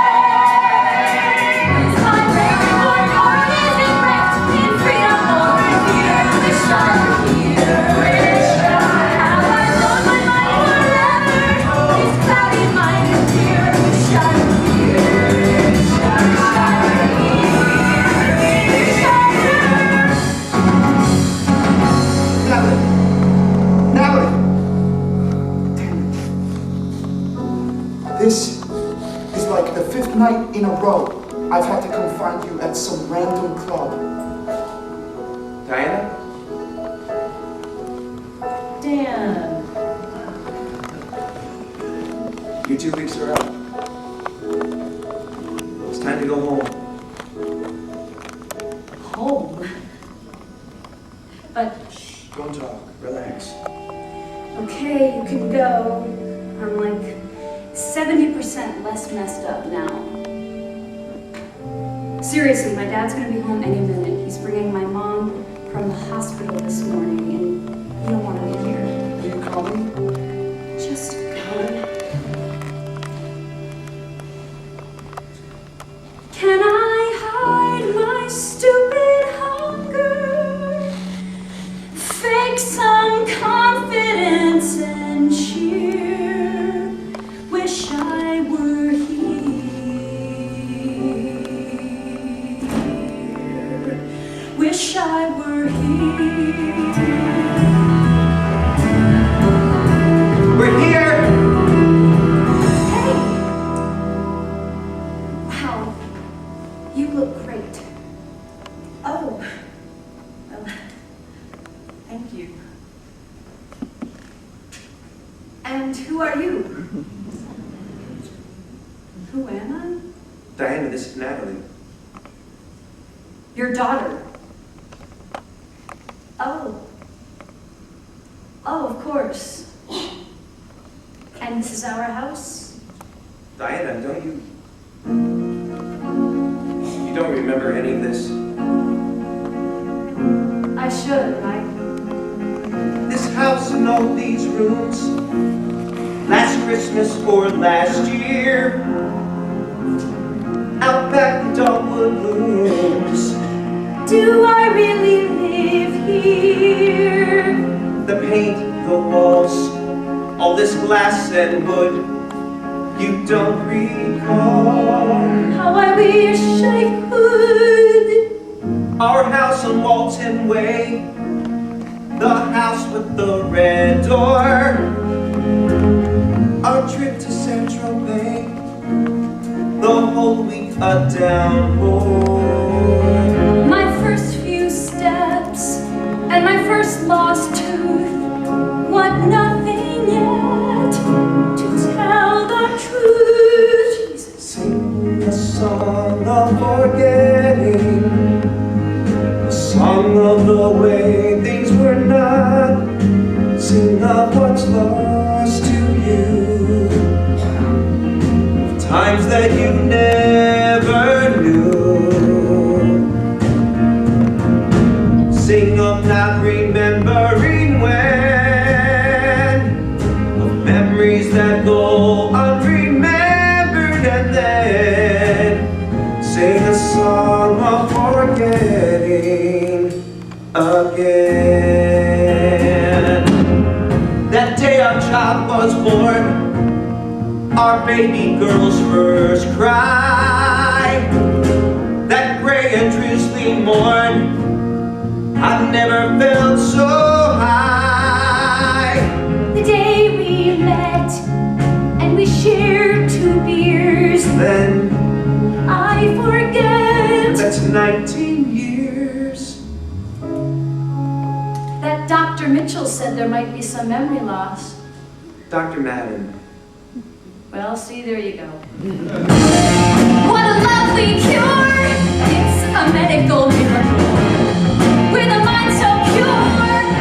Is my brain born or is it wrecked in freedom or in fear? Wish I were here. Have I blown my mind forever? Is cloudy mind here? Wish I were here. Wish I were here. Wish I were. Natalie! This is like the 5th night in a row I've had to come find you at some random club. Diana? Dan. Your 2 weeks are up. It's time to go home. Home. But Don't talk. Relax. Okay, you can go. I'm like 70% less messed up now. Seriously, my dad's gonna be home any minute. He's bringing my mom from the hospital this morning, and you don't want to be here. Are you coming? Just go. Can I hide my stupid hunger? Fake some confidence and cheer. Wish I were here. Wish I were here. We're here! Hey! Wow, you look great. oh. Well, thank you. And who are you? Who am Diana, this is Natalie. I? Your daughter. Oh. Oh, of course. And this is our house? Diana, don't you... You don't remember any of this? I should, right? This house and all these rooms, last Christmas or last year, out back the dogwood blooms, Do I really live here? the paint, the walls, all this glass and wood, you don't recall. How I wish I could. Our house on Walton Way, the house with the red door, our trip to Central Bay, the whole week a downpour. My first few steps and my first lost tooth. Want nothing yet to tell the truth. Jesus. Sing a song of forgetting, a song of the way things were not. Sing of what's lost to you, times that you never knew. Sing of not remembering when, of memories that go unremembered, and then sing a song of forgetting again. That day our child was born, our baby girl's first cry, that gray and drizzly morn, I've never felt so high. The day we met and we shared 2 beers. Then I 19 years. That Dr. Mitchell said there might be some memory loss. Dr. Madden. Well, see, there you go. What a lovely cure! It's a medical miracle. With a mind so pure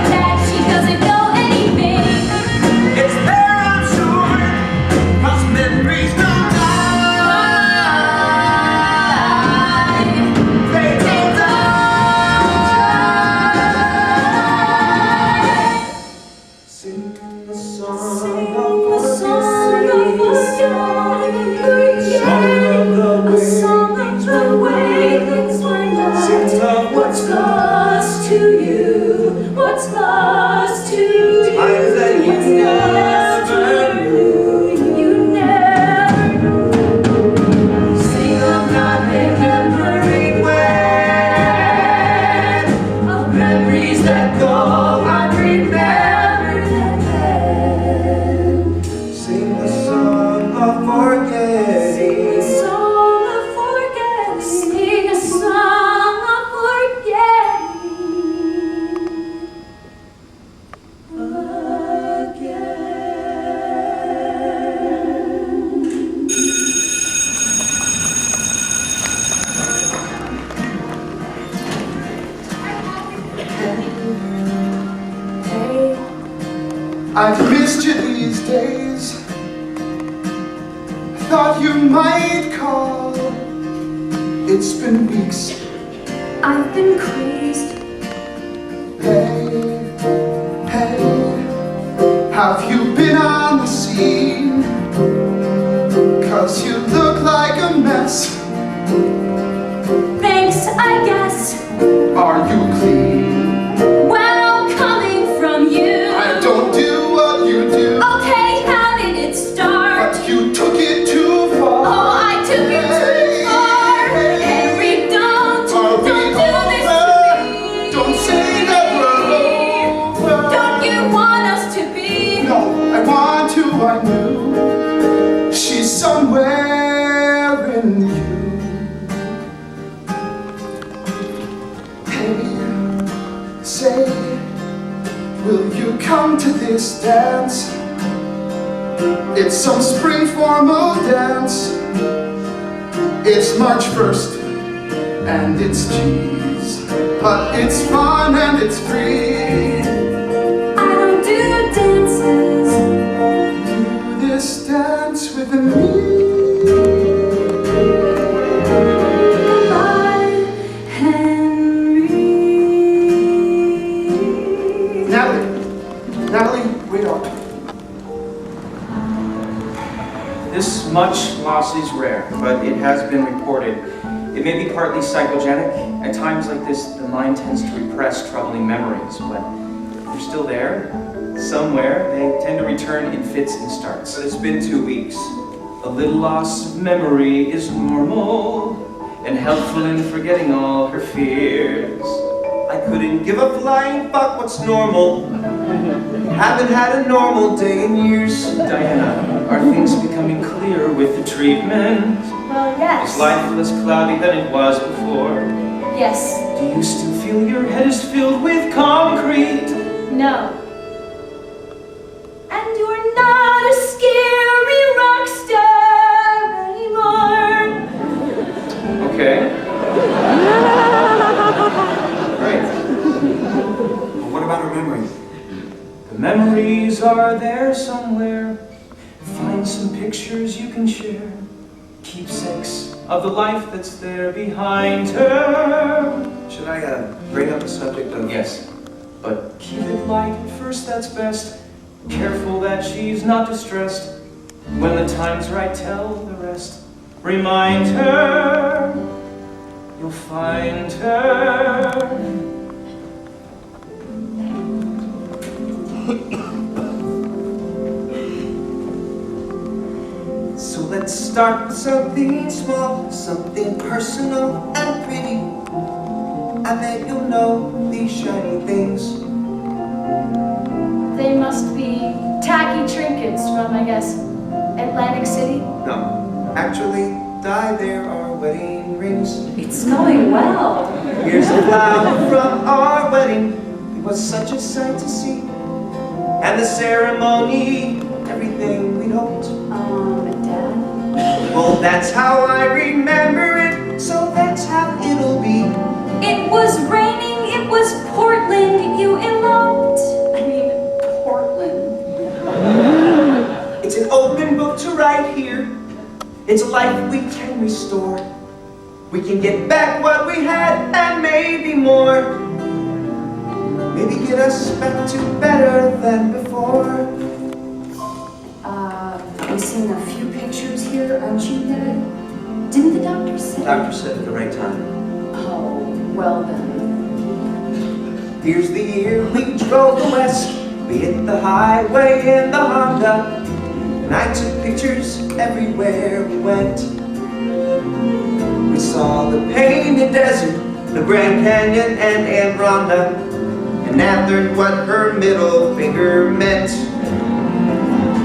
that she doesn't know anything. It's there, I'm sure, 'cause memories don't die. They don't die. Sing the song of What's lost to you? What's lost to you? times that you never knew. You never knew. Sing of not remembering when, Of memories that go unremembered. Sing the song of forgetting. Song of forgetting. Sing a song of I've missed you these days. Thought you might call. It's been weeks. I've been crazed. Hey, hey, have you been on the scene? 'Cause you look like a mess. Thanks, I guess. Are you clean? Well, coming from you. I don't do what you do. Okay, how did it start? But you took it too far. Oh, I took it too far. Henry, don't do this to me. Don't say that we're over. Don't you want us to be? No, I want to, I knew. She's somewhere in you. Hey, say, will you come to this dance? It's some spring formal dance. It's March 1st and it's cheese, but it's fun and it's free. I don't do dances. Do this dance with me. Goodbye, Henry. Natalie, wait up. This much loss is rare, but it has been reported. It may be partly psychogenic. At times like this, the mind tends to repress troubling memories, but they're still there. Somewhere, they tend to return in fits and starts. It's been 2 weeks. A little loss of memory is normal and helpful in forgetting all her fears. I couldn't give a flying fuck what's normal. Haven't had a normal day in years. Diana, are things becoming clear with the treatment? Well, yes. Is life less cloudy than it was before? Yes. Do you still feel your head is filled with concrete? No. And you're not a scary rock star anymore. Okay. Great. But what about her memories? The memories are there somewhere. Find some pictures you can share. Keepsakes of the life that's there behind her. Should I bring up the subject of... Yes, but keep it light at first, that's best. Careful that she's not distressed. When the time's right, tell the rest. Remind her, you'll find her. So let's start with something small, something personal and pretty. I bet you'll know these shiny things. They must be tacky trinkets from, I guess, Atlantic City. No, actually, Di, there are wedding rings. It's going well. Here's a flower from our wedding. It was such a sight to see. And the ceremony, everything we'd hoped. Dad? Well, that's how I remember it, so that's how it'll be. It was raining, it was Portland, you eloped. I mean, Portland. It's an open book to write here. It's a life we can restore. We can get back what we had and maybe more. Maybe get us back to better than before. I'm seeing a few pictures here, aren't you, Dad? Didn't the doctor say? Doctor said at the right time. Oh, well then. Here's the year we drove the west. We hit the highway in the Honda. And I took pictures everywhere we went. We saw the painted desert, the Grand Canyon and Aunt Rhonda. And Nat learned what her middle finger meant.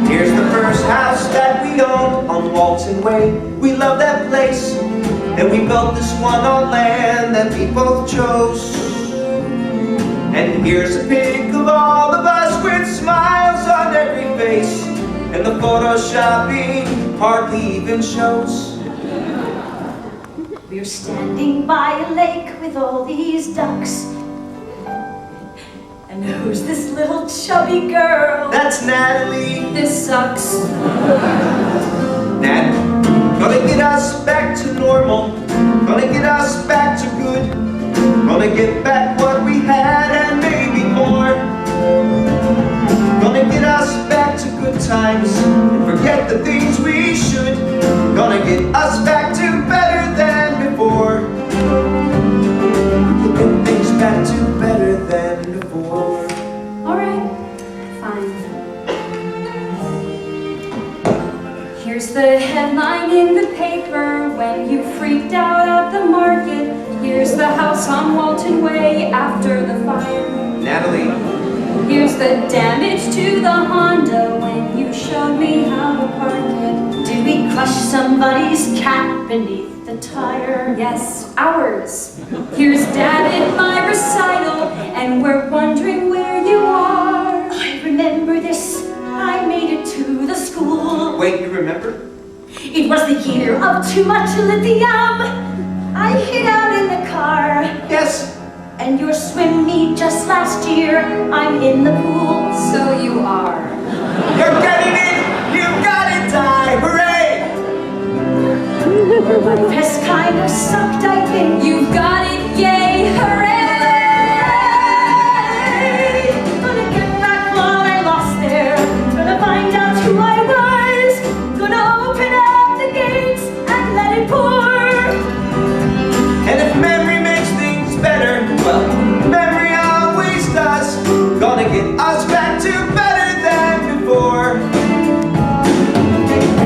Here's the first house that we owned on Walton Way. We love that place. And we built this one on land that we both chose. And here's a pic of all of us with smiles on every face. And the photoshopping hardly even shows. We're standing by a lake with all these ducks. And who's this little chubby girl? That's Natalie. This sucks. Nat, gonna get us back to normal. Gonna get us back to good. Gonna get back what we had and maybe more. Gonna get us back to good times and forget the things we should. Gonna get us back to better than before. Get things back to better than before. Alright, fine. Here's the headline in the paper when you freaked out at the market. Here's the house on Walton Way after the fire. Natalie. Here's the damage to the Honda when you showed me how to park it. Did we crush somebody's cat beneath the tire? Yes, ours. Here's Dad at my recital, and we're wondering where you are. I remember this. I made it to the school. Wait, you remember? It was the year of too much lithium. I hid out in the car. Yes. And your swim meet just last year. I'm in the pool. So you are. You're getting it! You got it, Di! Hooray! My dress kind of sucked, I think. You've got it, yay, hooray! Gonna get back what I lost there. Gonna find out who I was. Gonna open up the gates and let it pour. And if memory makes things better, well, memory always does. Gonna get us back to better than before.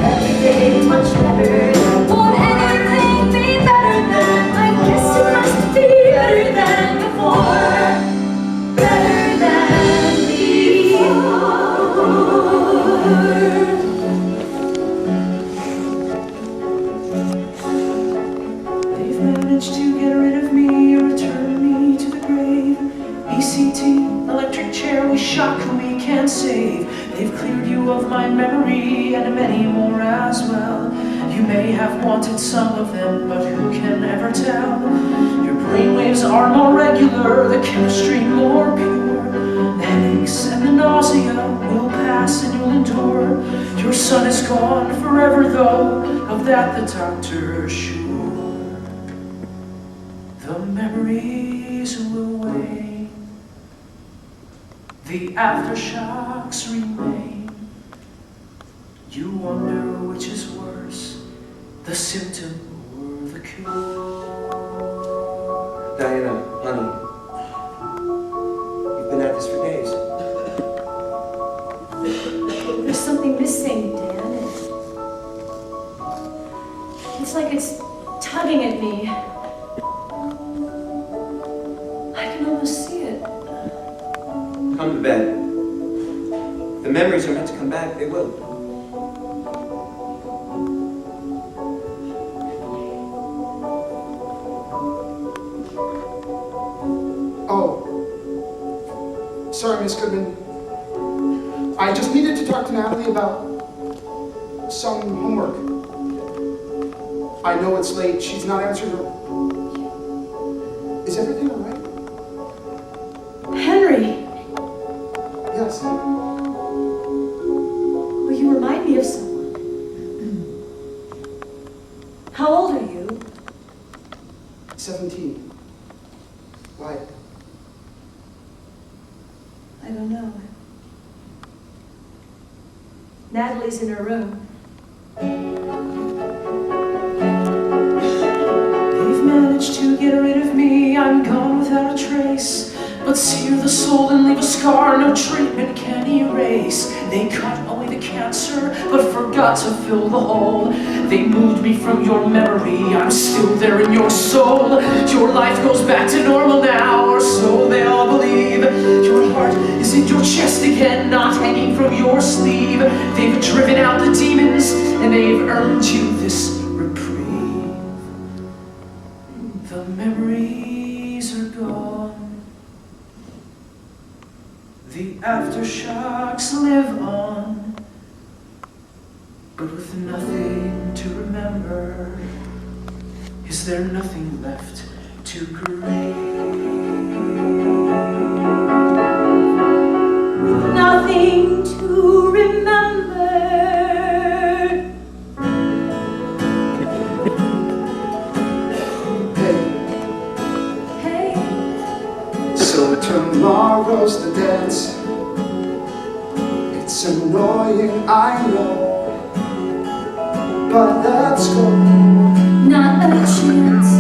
Every day much better. Won't anything be better than? I guess it must be better than before. Better than before. They've managed to get rid of me, return me to the grave. ECT, electric chair, we shock who we can't save. They've cleared you of my memory and many more as well. You may have wanted some of them, but who can ever tell? Your brainwaves are more regular, the chemistry more pure. The headaches and the nausea will pass and you'll endure. Your son is gone forever though, of that the doctor's sure. The memories will wane, the aftershocks remain. You wonder which is worse, the symptom or the cure. Diana, honey, you've been at this for days. There's something missing, Dan. It's like it's tugging at me. I can almost see it. Come to bed. The memories are meant to come back, they will. sorry, Miss Goodman. I just needed to talk to Natalie about some homework. I know it's late. She's not answering her. Is everything all right? Henry, Yes. will you remind me of someone? How old are you? 17. Why? I don't know. Natalie's in her room. They've managed to get rid of me, I'm gone without a trace. But sear the soul and leave a scar no treatment can erase. They cut away the cancer, but forgot to fill the hole. They moved me from your memory, I'm still there in your soul. Your life goes back to normal now, or so they all believe. Your heart is in your chest again, not hanging from your sleeve. They've driven out the demons, and they've earned you this reprieve. The memories are gone. The aftershocks live on, but with nothing to remember, is there nothing left to grieve? With nothing to remember. Hey, Hey, so tomorrow's the dance. It's annoying, I know, but let's go. Not a chance,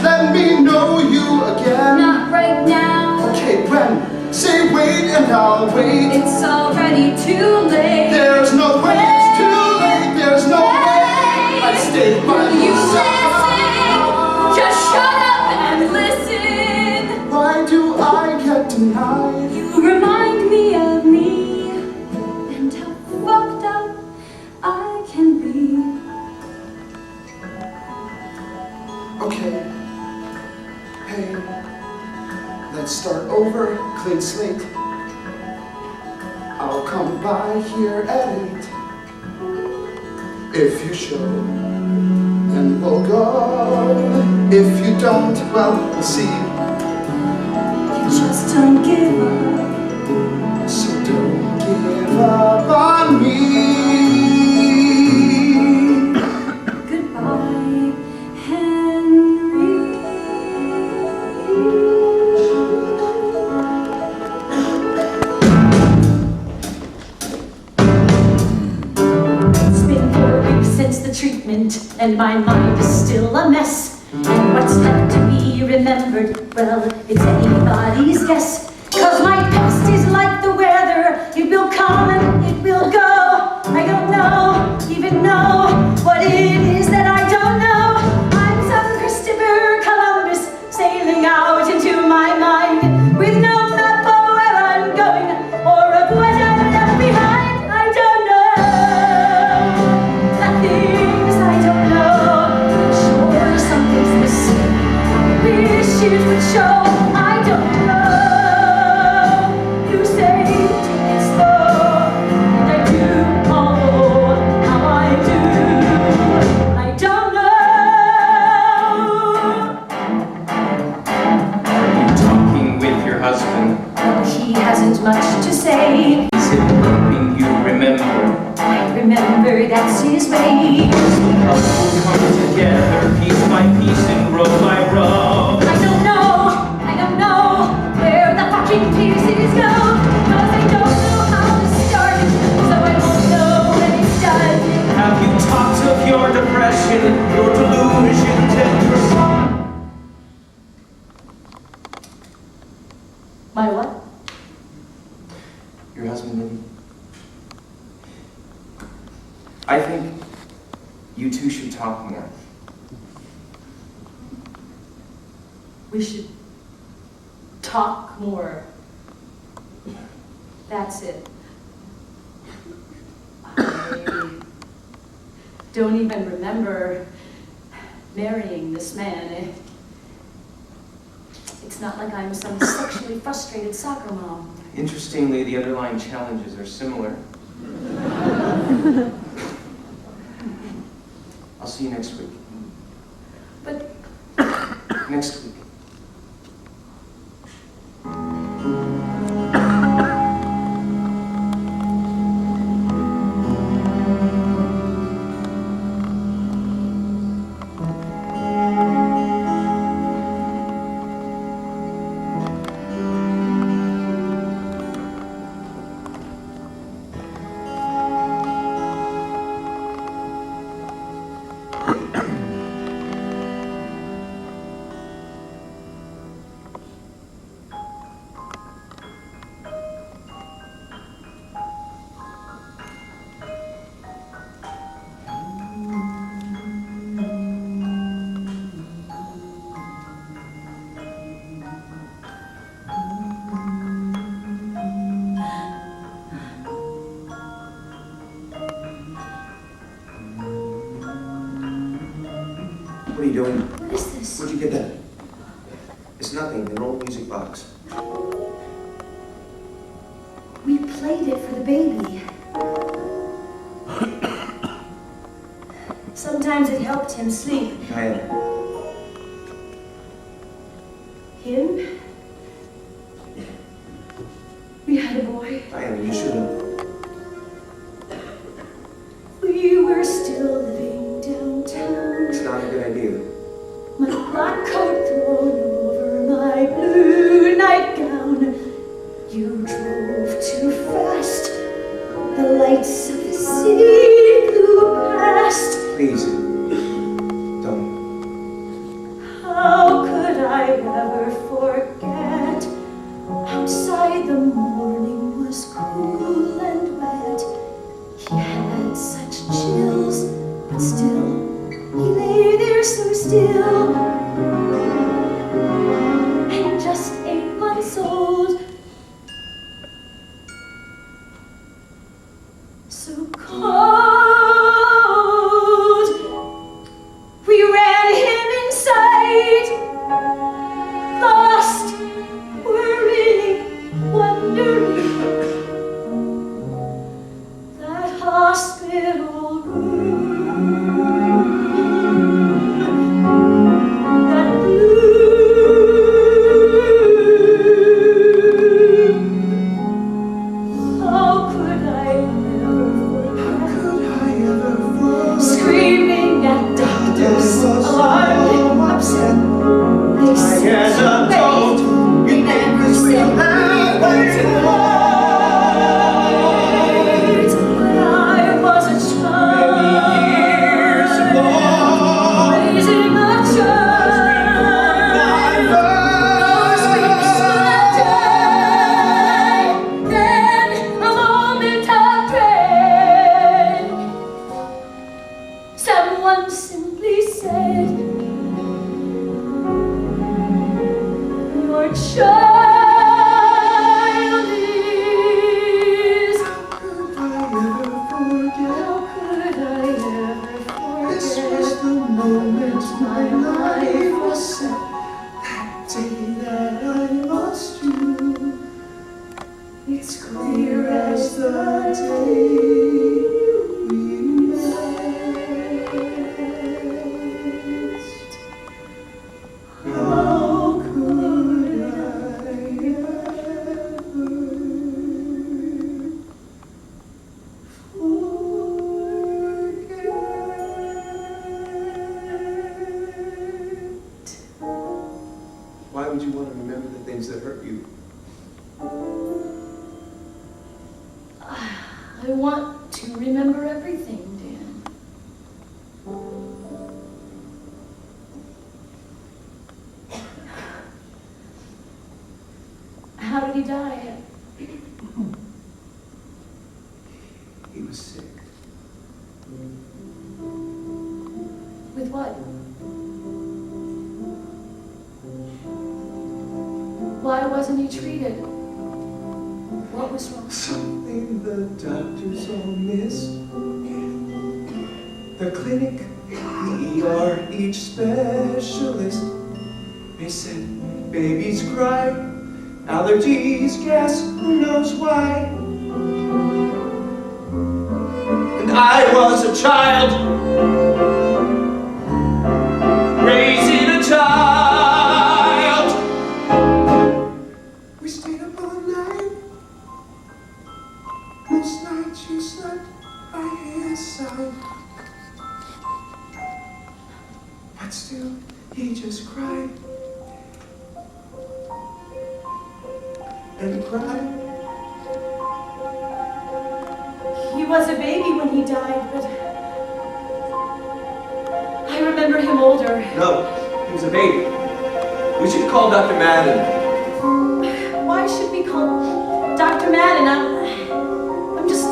Let me know you again. not right now. Okay, when? Say wait and I'll wait. It's already too late. There's no way it's too late. There's no way I stay by You your listen, side. just shut up and listen. Why do I get denied? You remind me of me and how fucked up I can be. Okay. Hey, let's start over, clean slate. I'll come by here at 8. If you show, then we'll go. If you don't, well, we'll see. You just don't give up. So don't give up on me. Goodbye, Henry. it's been 4 weeks since the treatment, and my mind is still a mess. And what's left to be remembered, well, it's anybody's guess. 'Cause my past is like the weather, it will come and it will go. I don't even know what it is that I don't know. I'm some Christopher Columbus sailing out into my mind with no map of where I'm going or of what I'm left behind. I don't know the things I don't know. Sure, something's missing. I wish it would show. I don't know. You say take it slow, and I do. Oh, how I do. I don't know. Talking with your husband, He hasn't much to say. is it helping you remember? I remember that's his way. Us will come together piece by piece and row by row. I don't know where the fucking pieces go. 'Cause I don't know how to start it, so I won't know when it's done. Have you talked of your depression, your delusions, and your My what? your husband, Minnie? I think you two should talk more. We should talk more. That's it. I don't even remember marrying this man. It's not like I'm some sexually frustrated soccer mom. Interestingly, the underlying challenges are similar. I'll see you next week. But Next week. What are you doing? what is this? Where'd you get that? It's nothing, an old music box. We played it for the baby. Sometimes it helped him sleep. Diana, Him? We had a boy. Diana, you shouldn't. We were still living downtown. It's not a good idea. My black coat thrown over my blue nightgown. You drove too fast. The lights of the city blew past. Please, don't. How could I ever forget? Outside the morning was cool and wet. He had such chills, but still he lay there so still. And just 8 months old. So cold. We ran him inside. Lost, worrying, wondering. That hospital room. That blue. How could I ever forget? Screaming at doctors, alarmed, upset. They said, "Wait, you never said I wanted right." I was a child, raising a child. Those weeks will die. Then a moment of dread. Someone simply said, "Your child is." How could I ever forget? This was the moment my life was set. That day that I lost you. It's clear as the day we met. How could I ever forget? Why would you want to remember the things that hurt you? I want to remember everything, Dan. How did he die? He was sick. With what? Why wasn't he treated? What was wrong? Something the doctors all missed. The clinic, the ER, each specialist. They said, babies cry, allergies, gas, who knows why. And I was a child, raising a child. We stayed up all night. Most nights you slept by his side. But still, he just cried and cried. He was a baby when he died, but I remember him older. No, he was a baby. We should call Dr. Madden. Why should we call Dr. Madden? I'm just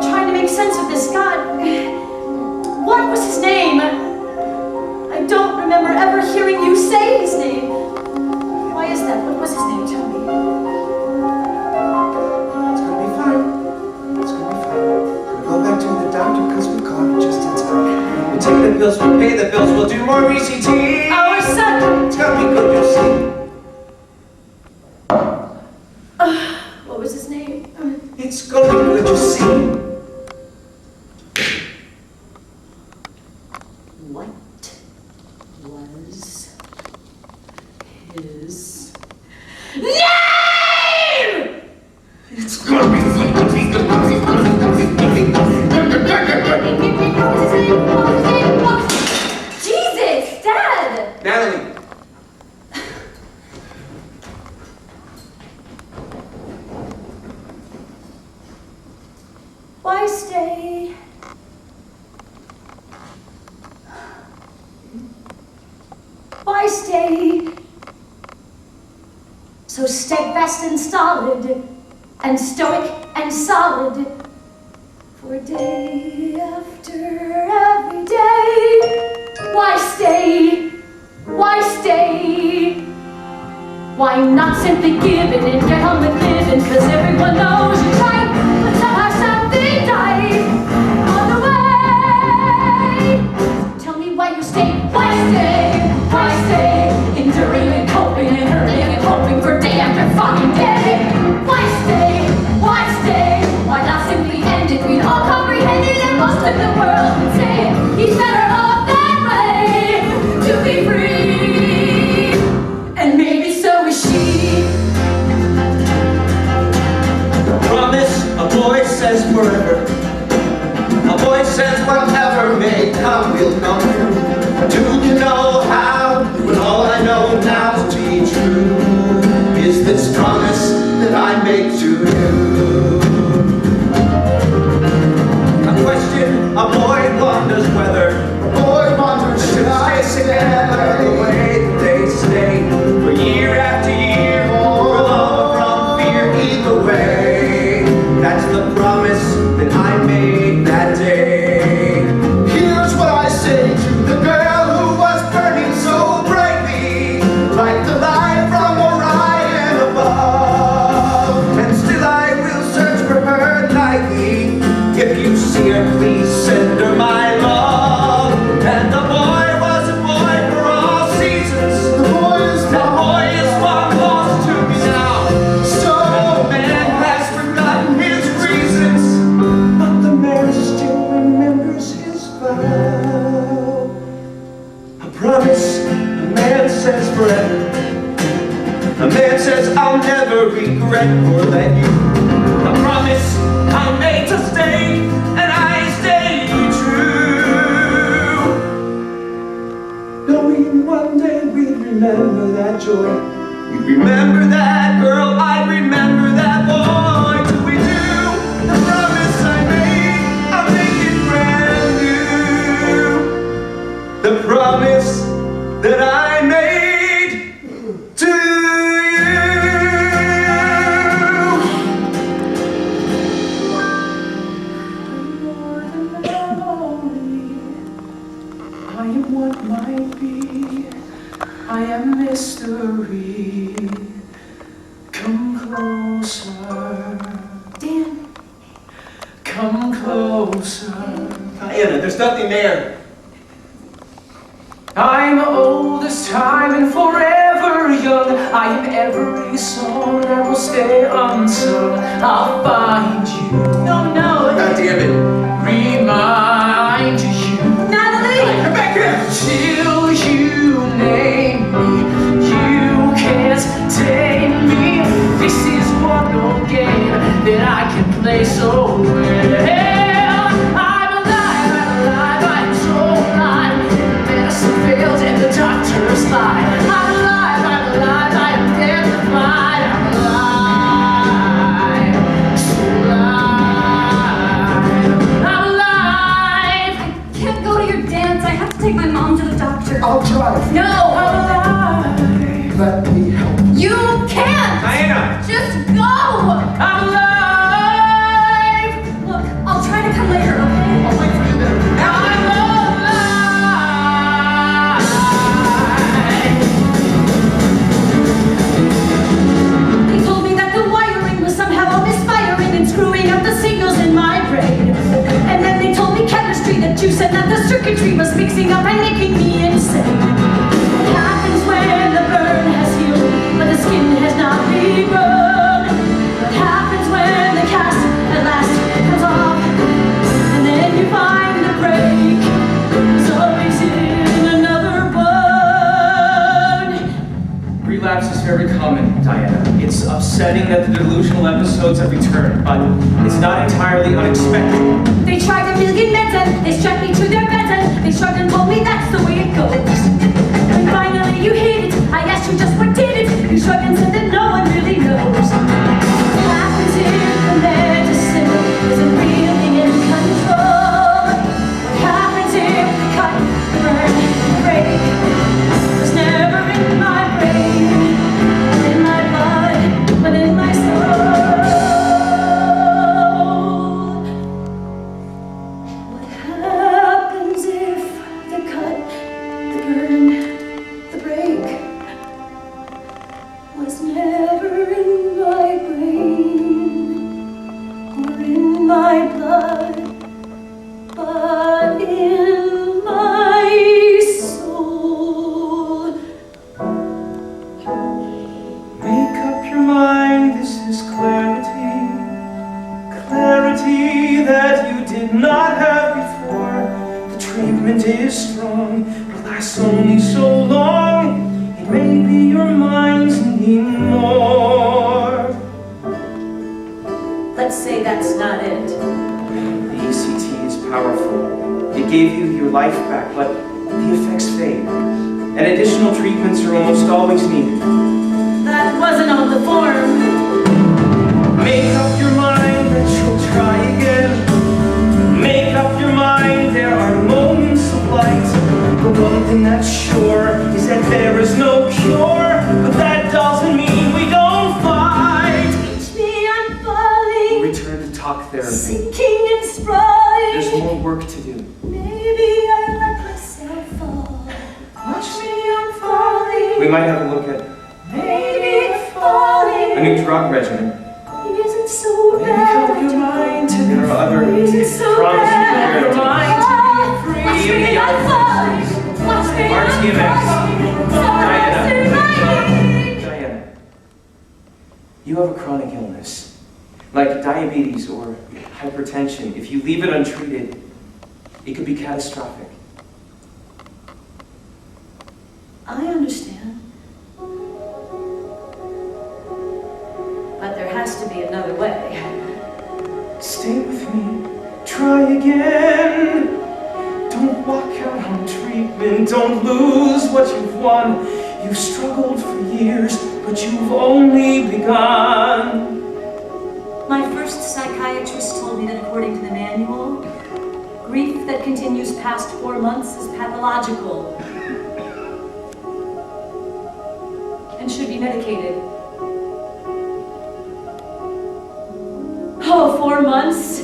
trying to make sense of this. God, what was his name? I don't remember ever hearing you say his name. Why is that? What was his name? Tell me. It's gonna be fine. It's gonna be fine. We'll go back to the doctor because we caught him just in time. We'll take the pills, we'll pay the bills, we'll do more ECT. Our son! It's gonna be good, you'll see. What was his name? It's gonna be good, you'll see. What was his name? It's gonna be Jesus, Dad! Natalie. Why stay? Why stay? So steadfast and stolid, and stoic and solid, for day after every day. Why stay? Why stay? Why not simply give it and get on with living? Cause everyone knows you tried, but somehow something died on the way. Tell me why you stay, why stay, why stay? Enduring and coping and hurting and hoping for day after fucking day. Why stay, why stay? Why not simply end it? We'd all comprehend it and most of the world would say he's better off that way, to be free. And maybe so is she. Promise, a boy says forever. A boy says whatever may come will come true. Do you know how? When all I know now to be true is this promise that I make to you. A question, a boy wonders whether A boy wanders to stay together the way that they stay for year after year, for love from fear either way. That's the promise that I made that day. Here's what I say to the girl who was burning so brightly, like the light from Orion above. And still I will search for her nightly. If you see her, please send her my love. And the boy was a boy for all seasons. The boy is That boy is one lost to me now. so The man has forgotten his reasons, but the man still remembers his vow. A promise, a man says forever. A man says I'll never regret or let you. A promise I made to stay, and I stay true. Knowing one day we'd remember that joy. We'd remember that girl, I'd remember that boy. Till we do the promise I made, I'll make it brand new. The promise that I made to you. I am what might be. I am mystery. Come closer. Dan, Come closer. Diana, there's nothing there. I'm old as time and forever won't stay unsung. I'll find you. No, no. God damn it. Remind you. Natalie! Come back here. Till you name me, you can't tame me. This is one old game that I can play so well. I'm alive, I'm so alive. Medicine fails and the doctors lie. I'm alive, I'm dead-defied. I'm alive, so alive. I'm alive. Can't go to your dance. I have to take my mom to the doctor. I'll drive. No! I'm alive. Let me help. You can't! Diana! Just go! I'm alive. Look, I'll try to come later, okay? I'll wait for you there. I'm alive. They told me that the wiring was somehow misfiring and screwing up the signals in my brain. And then they told me chemistry that you said that the circuitry was mixing up and making me insane. What happens when the burn has healed, but the skin has not regrown? What happens when the cast at last comes off, and then you find the break? There's always in another bone. Relapse is very common, Diana. It's upsetting that the delusional episodes have returned, but it's not entirely unexpected. They tried a million meds and they strapped me to their beds and they shrugged and told me that's the way it goes. When finally you hit it, I asked you just what did it. You shrugged and said that no one really knows. What happens if the medicine isn't really in control? What happens if the cut, the burn, the break was never in my brain, or in my blood, but in my soul? What happens if the cut, the burn, the break was never in my brain or in my blood, but in my soul? Make up your mind, this is clarity. Clarity that you did not have before. The treatment is strong, but lasts only so long. It may be your mind's needing more. Let's say that's not it. The ECT is powerful. It gave you your life back, but the effects fade. And additional treatments are almost always needed. That wasn't on the form. Make up your mind that you'll try again. Make up your mind there are moments of light. The one thing that's sure is that there is no cure. But that doesn't mean we don't fight. Teach me I'm We'll falling, return to talk therapy. sinking and sprawling. There's more work to do. Maybe I let myself fall. Watch me, I'm falling. We might have a look at Maybe falling a new drug regimen. isn't so Make bad. up your mind to be There are other Isn't so promising bad. your therapies. mind to be Watch free. me, I'm falling. Watch me, I'm RTMS. falling. Diana, you have a chronic illness, like diabetes or hypertension. If you leave it untreated, it could be catastrophic. I understand. But there has to be another way. Stay with me, try again. Don't walk out on treatment, don't lose what you've won. You've struggled for years, but you've only begun. My first psychiatrist told me that according to the manual, grief that continues past 4 months is pathological and should be medicated. Oh, 4 months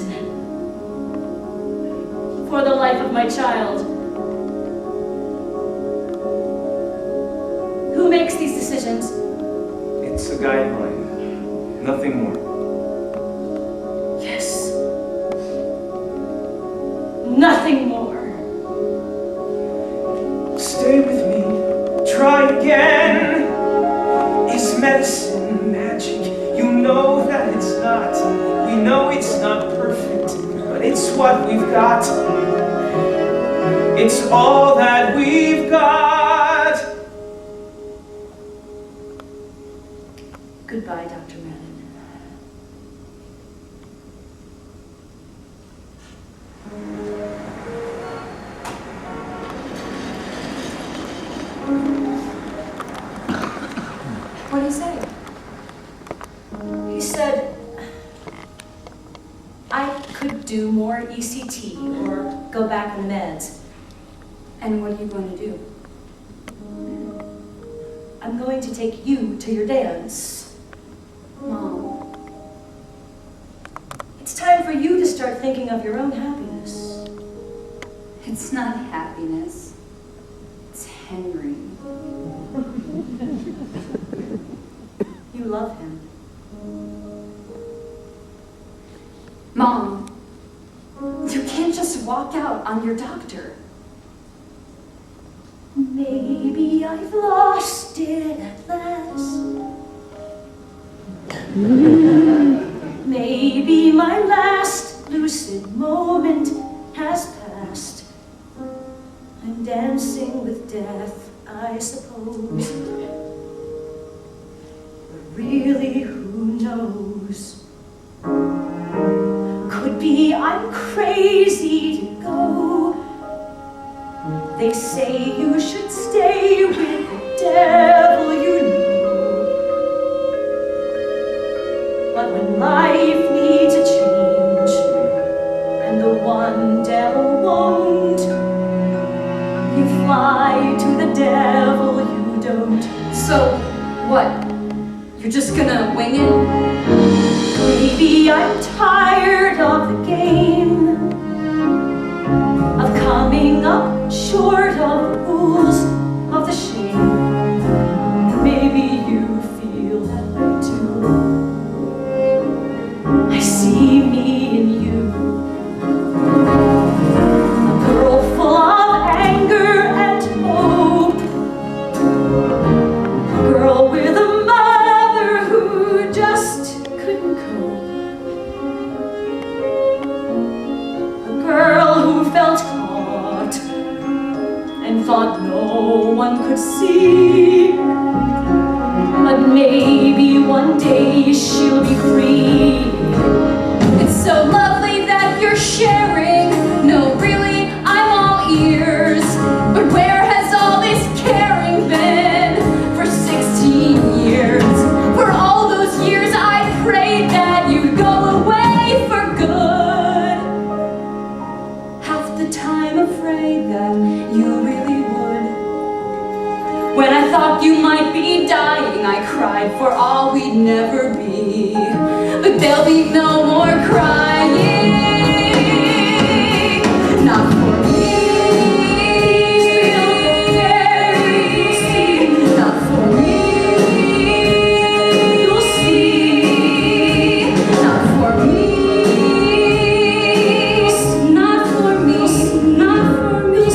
for the life of my child. Who makes these decisions? It's a guideline, nothing more. Yes. Nothing more. Stay with me, try again. Is medicine magic? You what we've got. It's all that we've got. Goodbye, Dr. Madden. What did he say? He said I could do more ECT or go back on the meds. And what are you going to do? I'm going to take you to your dance. Mom, It's time for you to start thinking of your own happiness. it's not happiness. It's Henry. You love him. Mom, you can't just walk out on your doctor. Maybe I've lost it at last. Maybe my last lucid moment has passed. I'm dancing with death, I suppose. But really, who knows? Could be I'm crazy to go. They say you should stay with the devil you know. But when life needs a change, and the one devil won't, you fly to the devil you don't. So, what? You're just gonna wing it? Maybe I'm tired of the game, of coming up short of the rules of the shame. Maybe you feel that way too. I see me in you, a girl full of anger and hope, a girl with a mother who just couldn't cope, a girl who felt caught and thought no one could see. But maybe one day she'll be free. It's so lovely that you're sharing. No, really, I'm all ears. But where has all this caring been for 16 years? For all those years I prayed that you'd go away for good. Half the time afraid that you really would. When I thought you might be dying, I cried for all we'd never be. But there'll be no more crying. Not for me. Not for me. You'll see. Not for me. Not for me. Not for me.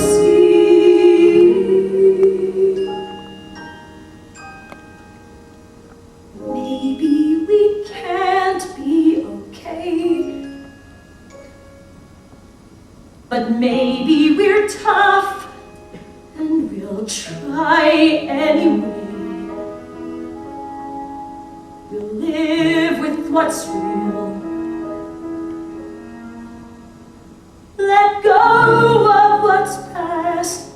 Maybe we can't be okay, but maybe we're tough and we'll try anyway. We'll live with what's real, let go of what's past,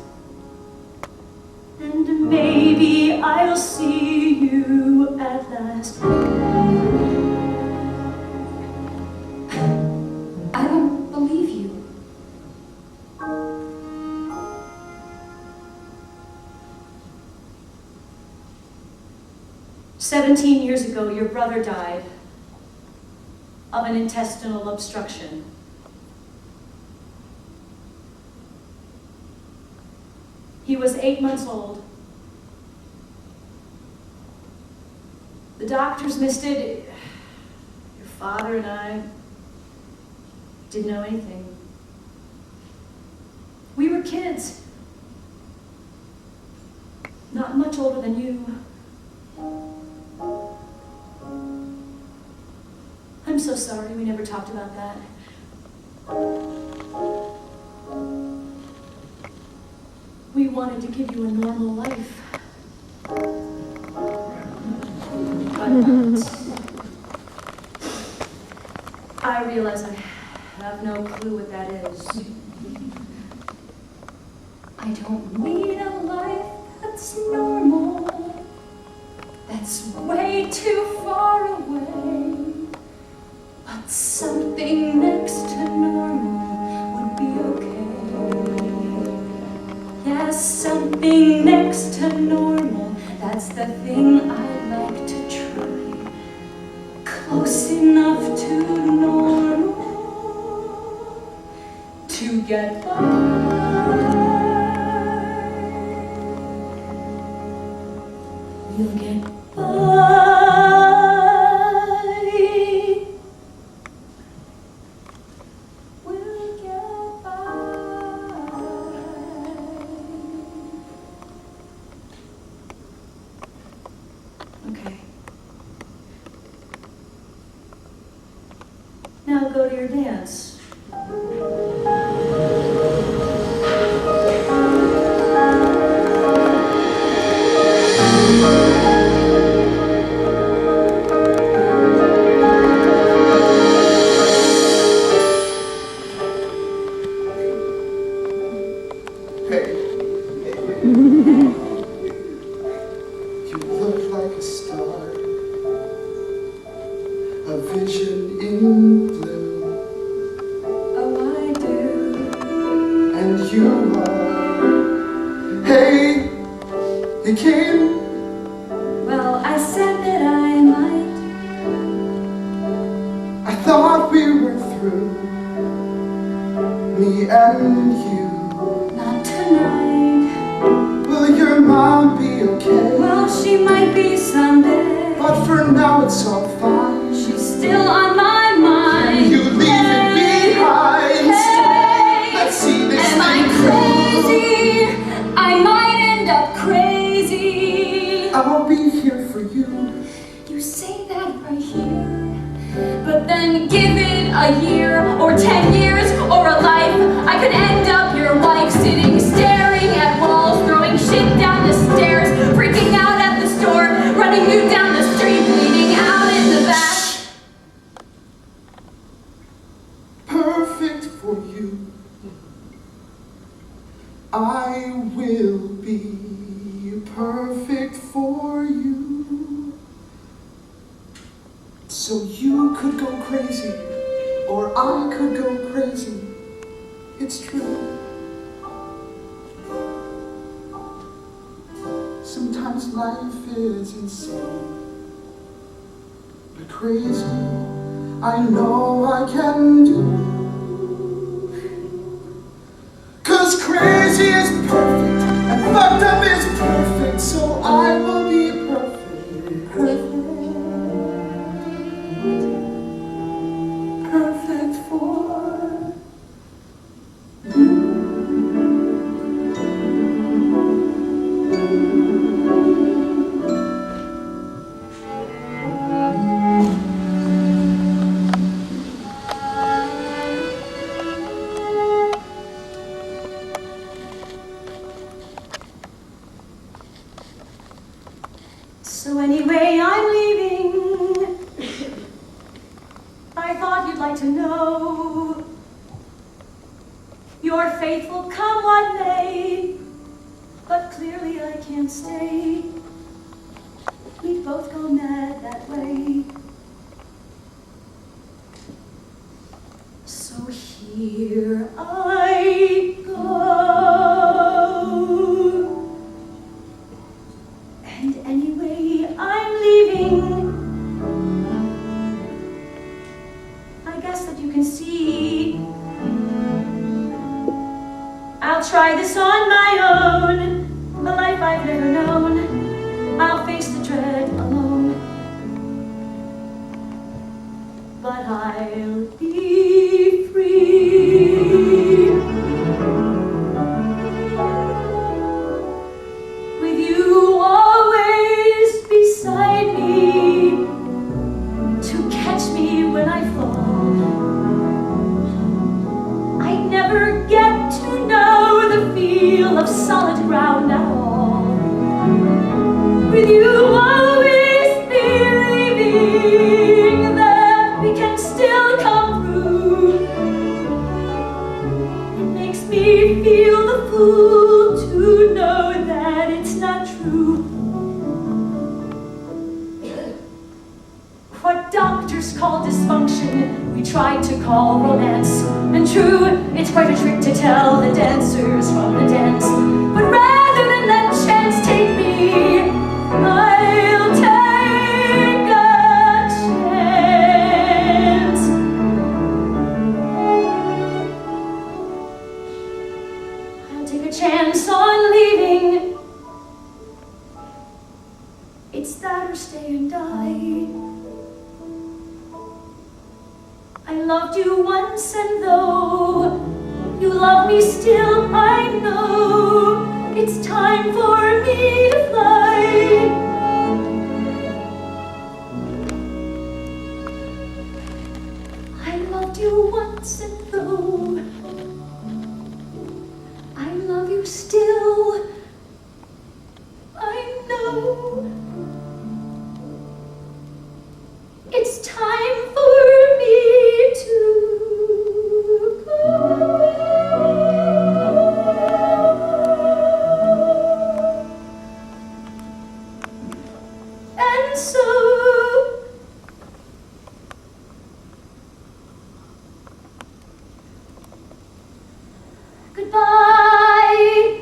and maybe I'll see you at last. I don't believe you. 17 years ago, your brother died of an intestinal obstruction. He was 8 months old. The doctors missed it. Your father and I didn't know anything. We were kids, not much older than you. I'm so sorry we never talked about that. We wanted to give you a normal life. But I realize I have no clue what that is. I don't need a life that's normal. That's way too far away. But something next to normal would be okay. Yes, something next to normal. That's the thing I'd like to try. Close enough to normal to get by. You'll get by. We'll get by. Okay. Now go to your dance. Hey. You look like a star, a vision in blue. Oh, I do. And you are. Hey, you came. Well, I said that I might. I thought we were through, me and you. Not tonight. Will your mom be okay? Well, she might be someday. But for now it's all fine. She's still on my mind. You leave it behind. Hey, Let's see this am I thing through. crazy? I might end up crazy. I'll be here for you. You say that right here, but then give it a year or 10 years or a life. I could end up your wife, sitting staring at walls, throwing shit down the stairs, freaking out at the store, running you down the street, bleeding out in the back. Perfect for you. I will be perfect for you. So you could go crazy, or I could go crazy. It's true. Sometimes life is insane, but crazy I know I can do. 'Cause crazy is perfect and fucked up is perfect, so I will be perfect. Perfect for you. So anyway, I'm leaving. I thought you'd like to know. You're faithful come what may, but clearly I can't stay. We'd both go mad that way. So here I go. And anyway, I'm leaving. I guess that you can see I'll try this on my own, a life I've never known. I'll face the dread alone, but I'll be free. With you always beside me, to catch me when I fall. dancers call dysfunction, we tried to call romance. And true, it's quite a trick to tell the dancers from the dance. But rather than let chance take me, I'll take a chance. I'll take a chance on leaving. It's that or stay and die. I loved you once, and though you love me still, I know it's time for me to fly. I loved you once, and though I love you still, I know it's time for me to go. And so goodbye.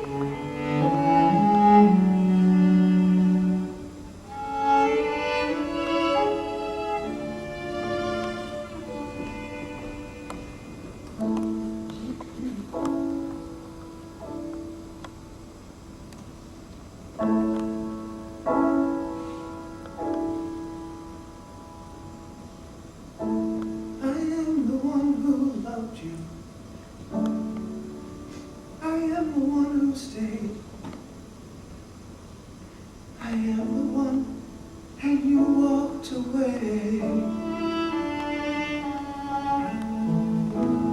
I am the one who loved you. I am the one who stayed. I am the one, and you walked away.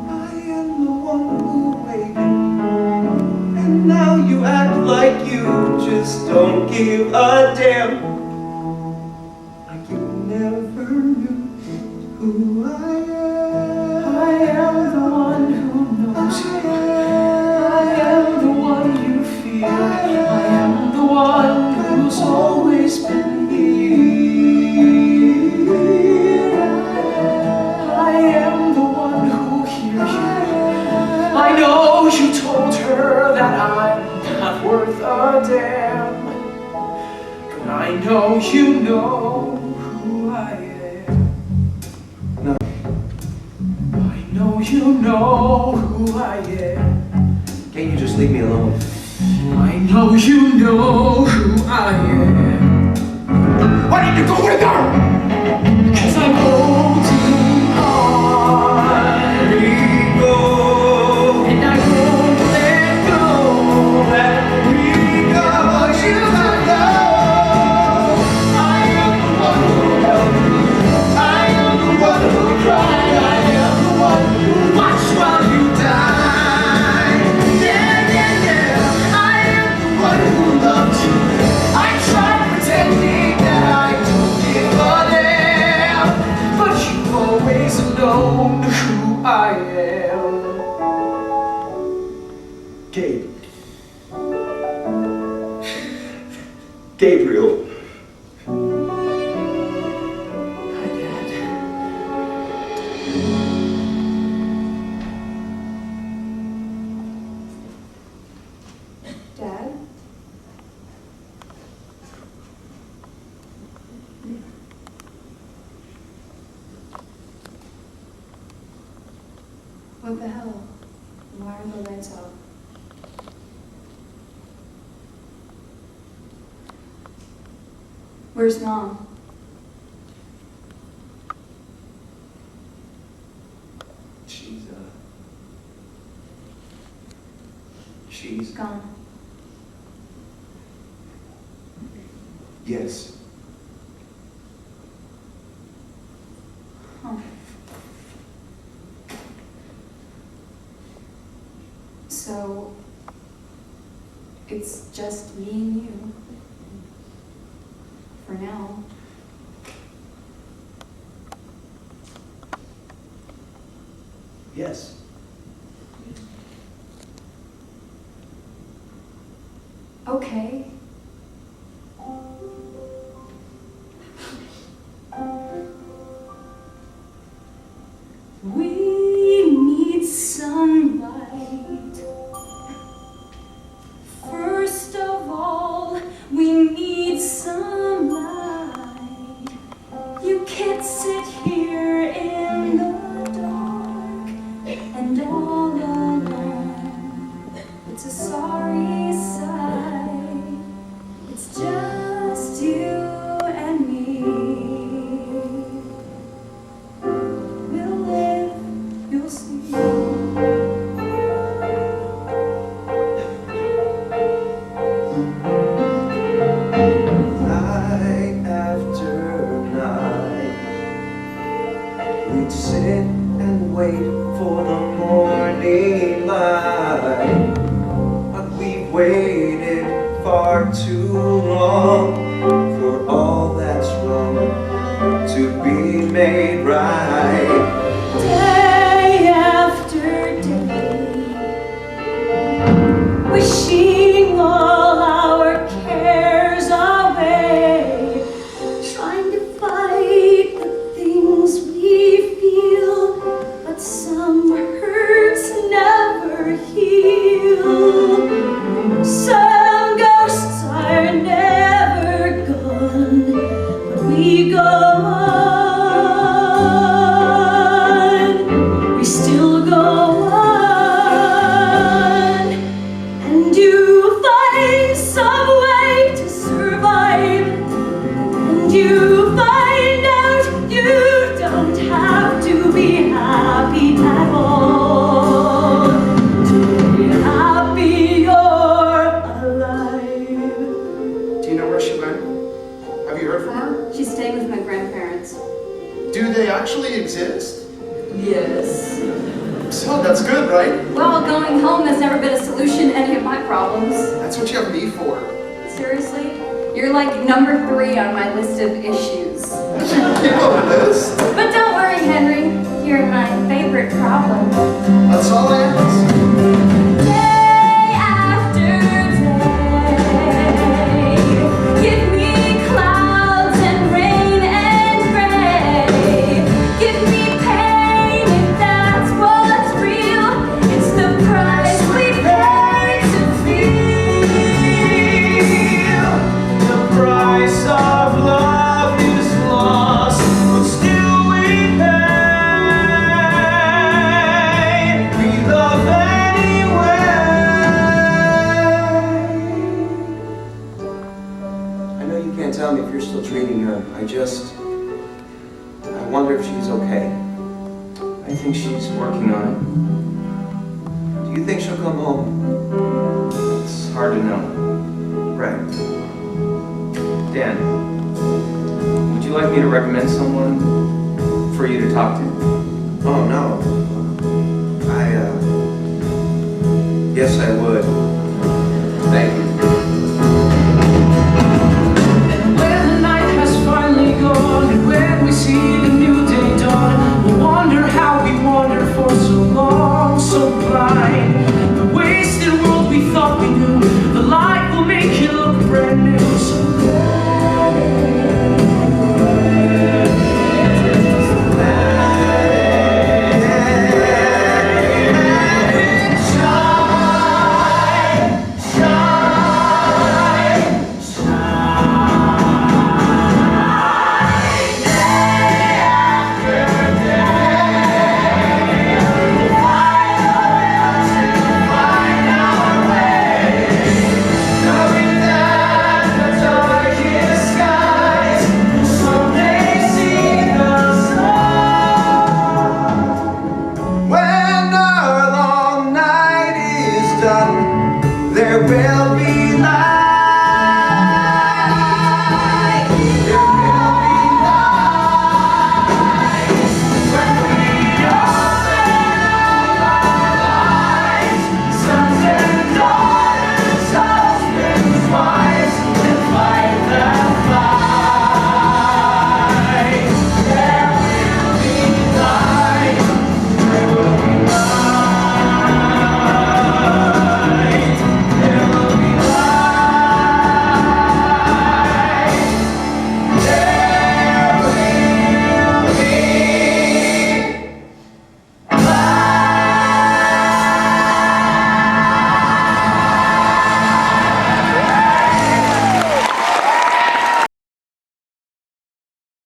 I am the one who waited, and now you act like you just don't give a damn. Like you never knew who I am. I am the one who knows you. I am the one you fear. I am the one who's always been here. I am the one who hears you. I know you told her that I'm not worth a damn. But I know you know who I am. No. I know you know who I am. Can't you just leave me alone? I know you know who I am. Why didn't you go with her? Because I'm holding on. Let me go. And I won't let go. Let me go. You know I am the one who loved you. I am the one who cried. I am the one who watched while you died. Yeah, yeah, yeah. I am the one who loved you. I tried pretending that I don't give a damn, but you've always known who I am. Gabe. Gabriel. Hi, Dad. Dad? What the hell? Why are the lights off? Where's Mom? She's Gone. yes. Huh. So, it's just me and you. For now. Yes. Okay. would sit and wait for the morning light. But we've waited far too long for all that's wrong to be made right. Day after day, wishing all our cares away, trying to fight the things we feel, but some hurts never heal. Some ghosts are never gone, but we go on. We still go on, and you find some way to survive, and you find out you don't have to be happy at all. To be happy you're alive. Do you know where she went? Have you heard from her? She's staying with my grandparents. Do they actually exist? Yes. So that's good, right? Well, going home has never been a solution to any of my problems. That's what you have me for. Seriously? You're like number 3 on my list of issues. You know this. But don't worry, Henry. You're my favorite problem. That's all I ask. Day after day, give me clouds and rain and gray. Give me pain if that's what's real. It's the price we pay to feel. The price of love is lost, but still we pay. We love anyway. I know you can't tell me if you're still treating her. I wonder if she's okay. I think she's working on Do you think she'll come home? it. It's hard to know. Right. Dan, would you like me to recommend someone for you to talk to? Oh, no. Yes, I would. Thank you.